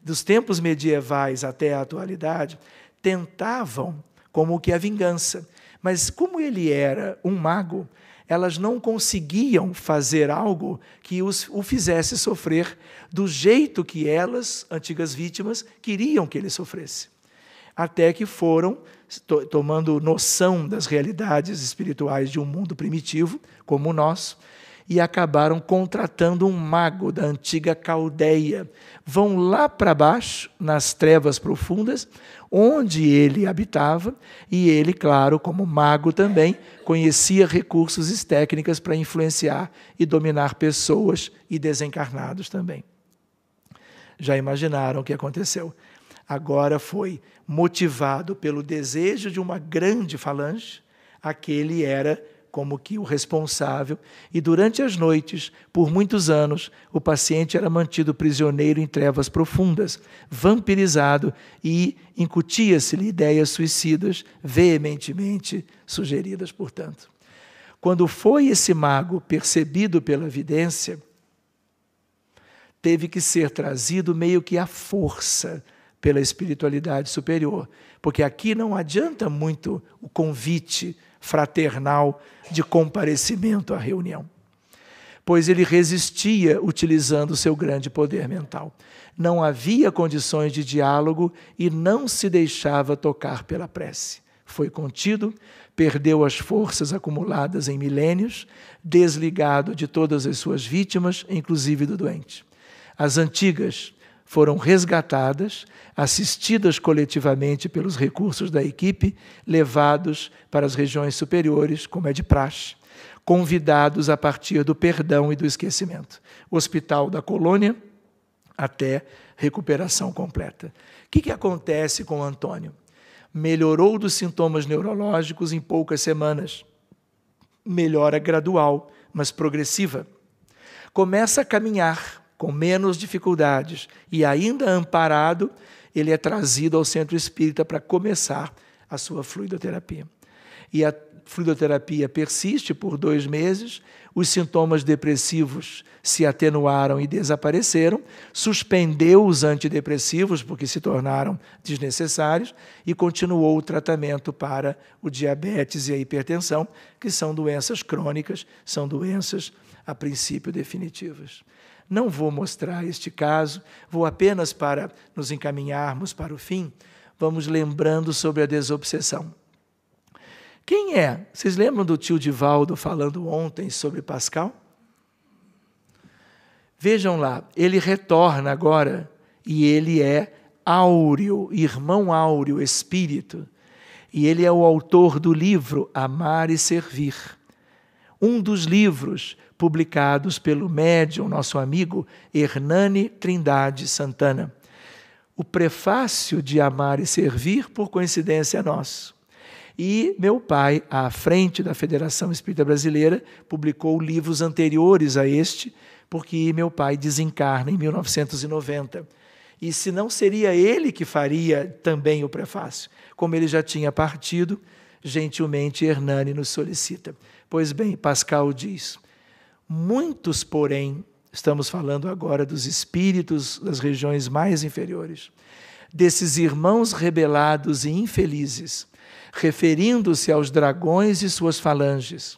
dos tempos medievais até a atualidade, tentavam como que a vingança. Mas como ele era um mago, elas não conseguiam fazer algo que o fizesse sofrer do jeito que elas, antigas vítimas, queriam que ele sofresse. Até que foram tomando noção das realidades espirituais de um mundo primitivo, como o nosso, e acabaram contratando um mago da antiga Caldeia. Vão lá para baixo, nas trevas profundas, onde ele habitava, e ele, claro, como mago também, conhecia recursos e técnicas para influenciar e dominar pessoas e desencarnados também. Já imaginaram o que aconteceu? Agora foi motivado pelo desejo de uma grande falange, aquele era como que o responsável, e durante as noites, por muitos anos, o paciente era mantido prisioneiro em trevas profundas, vampirizado, e incutia-se-lhe ideias suicidas, veementemente sugeridas, portanto. Quando foi esse mago percebido pela vidência, teve que ser trazido meio que à força pela espiritualidade superior, porque aqui não adianta muito o convite fraternal de comparecimento à reunião. pois ele resistia utilizando o seu grande poder mental. Não havia condições de diálogo e não se deixava tocar pela prece. Foi contido, perdeu as forças acumuladas em milênios, desligado de todas as suas vítimas, inclusive do doente. As antigas foram resgatadas, assistidas coletivamente pelos recursos da equipe, levados para as regiões superiores, como é de praxe, convidados a partir do perdão e do esquecimento. Hospital da Colônia, até recuperação completa. O que acontece com Antônio? Melhorou dos sintomas neurológicos em poucas semanas. Melhora gradual, mas progressiva. Começa a caminhar com menos dificuldades e, ainda amparado, ele é trazido ao centro espírita para começar a sua fluidoterapia. E a fluidoterapia persiste por 2 meses, os sintomas depressivos se atenuaram e desapareceram, suspendeu os antidepressivos, porque se tornaram desnecessários, e continuou o tratamento para o diabetes e a hipertensão, que são doenças crônicas, são doenças, a princípio, definitivas. Não vou mostrar este caso, vou apenas, para nos encaminharmos para o fim, vamos lembrando sobre a desobsessão. Quem é? Vocês lembram do tio Divaldo falando ontem sobre Pascal? Vejam lá, ele retorna agora e ele é Áureo, irmão Áureo, espírito. E ele é o autor do livro Amar e Servir. Um dos livros publicados pelo médium, nosso amigo Hernani Trindade Santana. O prefácio de Amar e Servir, por coincidência, é nosso. E meu pai, à frente da Federação Espírita Brasileira, publicou livros anteriores a este, porque meu pai desencarna em 1990. E se não seria ele que faria também o prefácio, como ele já tinha partido, gentilmente Hernani nos solicita. Pois bem, Pascal diz, muitos, porém, estamos falando agora dos espíritos das regiões mais inferiores, desses irmãos rebelados e infelizes, referindo-se aos dragões e suas falanges,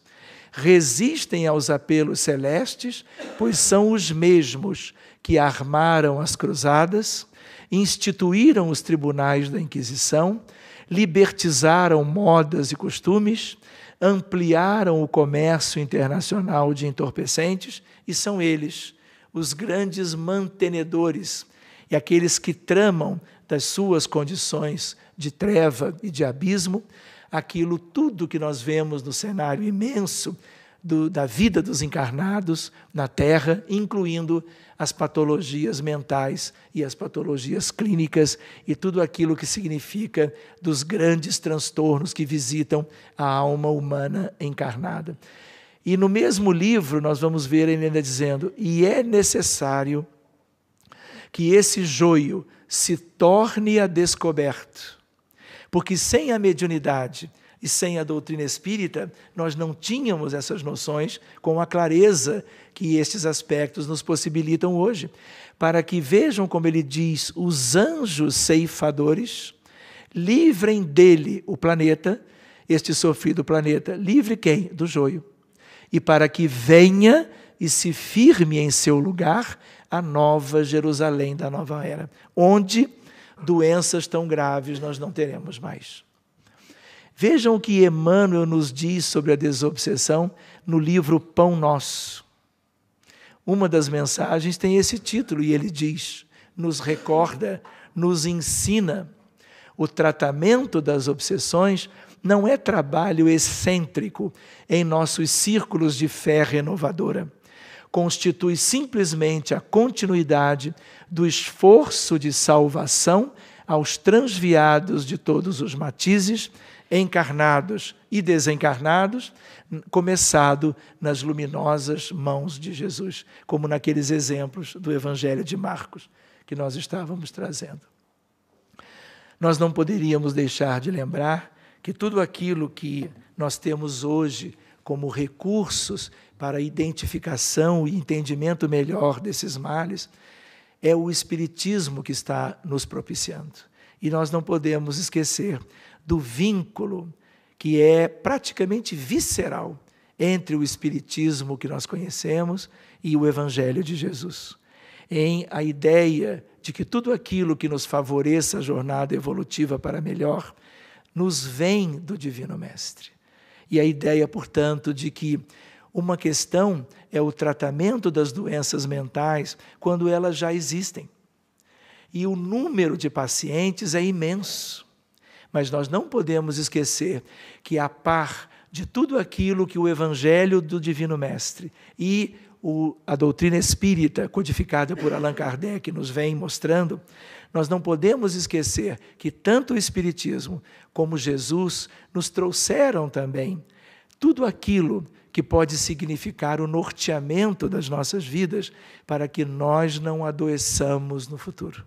resistem aos apelos celestes, pois são os mesmos que armaram as cruzadas, instituíram os tribunais da Inquisição, libertizaram modas e costumes, ampliaram o comércio internacional de entorpecentes, e são eles os grandes mantenedores e aqueles que tramam das suas condições de treva e de abismo, aquilo tudo que nós vemos no cenário imenso da vida dos encarnados na Terra, incluindo as patologias mentais e as patologias clínicas e tudo aquilo que significa dos grandes transtornos que visitam a alma humana encarnada. E no mesmo livro nós vamos ver ele ainda dizendo, e é necessário que esse joio se torne a descoberto, porque sem a mediunidade e sem a doutrina espírita, nós não tínhamos essas noções com a clareza que estes aspectos nos possibilitam hoje, para que vejam como ele diz, os anjos ceifadores livrem dele o planeta, este sofrido planeta, livre quem? Do joio. E para que venha e se firme em seu lugar a nova Jerusalém da nova era, onde doenças tão graves nós não teremos mais. Vejam o que Emmanuel nos diz sobre a desobsessão no livro Pão Nosso. Uma das mensagens tem esse título e ele diz, nos recorda, nos ensina. O tratamento das obsessões não é trabalho excêntrico em nossos círculos de fé renovadora. Constitui simplesmente a continuidade do esforço de salvação aos transviados de todos os matizes, encarnados e desencarnados, começado nas luminosas mãos de Jesus, como naqueles exemplos do Evangelho de Marcos que nós estávamos trazendo. Nós não poderíamos deixar de lembrar que tudo aquilo que nós temos hoje como recursos para a identificação e entendimento melhor desses males é o Espiritismo que está nos propiciando. E nós não podemos esquecer do vínculo que é praticamente visceral entre o Espiritismo que nós conhecemos e o Evangelho de Jesus. Em a ideia de que tudo aquilo que nos favoreça a jornada evolutiva para melhor nos vem do Divino Mestre. E a ideia, portanto, de que uma questão é o tratamento das doenças mentais quando elas já existem. E o número de pacientes é imenso. Mas nós não podemos esquecer que, a par de tudo aquilo que o Evangelho do Divino Mestre e a doutrina espírita, codificada por Allan Kardec, nos vem mostrando, nós não podemos esquecer que tanto o Espiritismo como Jesus nos trouxeram também tudo aquilo que pode significar o norteamento das nossas vidas para que nós não adoeçamos no futuro.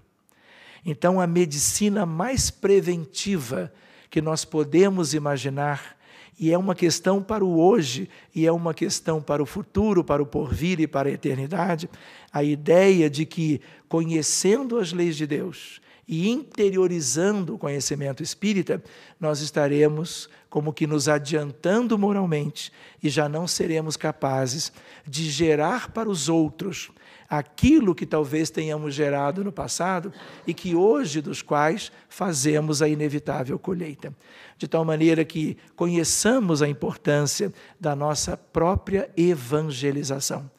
Então, a medicina mais preventiva que nós podemos imaginar, e é uma questão para o hoje, e é uma questão para o futuro, para o porvir e para a eternidade, a ideia de que, conhecendo as leis de Deus e interiorizando o conhecimento espírita, nós estaremos como que nos adiantando moralmente e já não seremos capazes de gerar para os outros aquilo que talvez tenhamos gerado no passado e que hoje dos quais fazemos a inevitável colheita. De tal maneira que conheçamos a importância da nossa própria evangelização,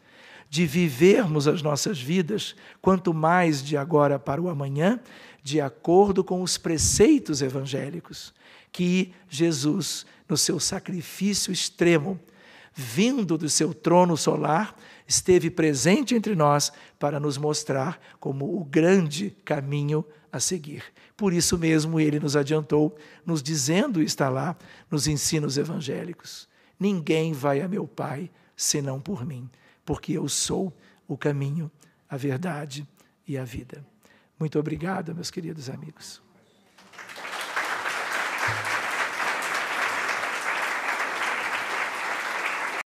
de vivermos as nossas vidas, quanto mais de agora para o amanhã, de acordo com os preceitos evangélicos, que Jesus, no seu sacrifício extremo, vindo do seu trono solar, esteve presente entre nós para nos mostrar como o grande caminho a seguir. Por isso mesmo ele nos adiantou, nos dizendo, está lá nos ensinos evangélicos: ninguém vai a meu Pai senão por mim, porque eu sou o caminho, a verdade e a vida. Muito obrigado, meus queridos amigos.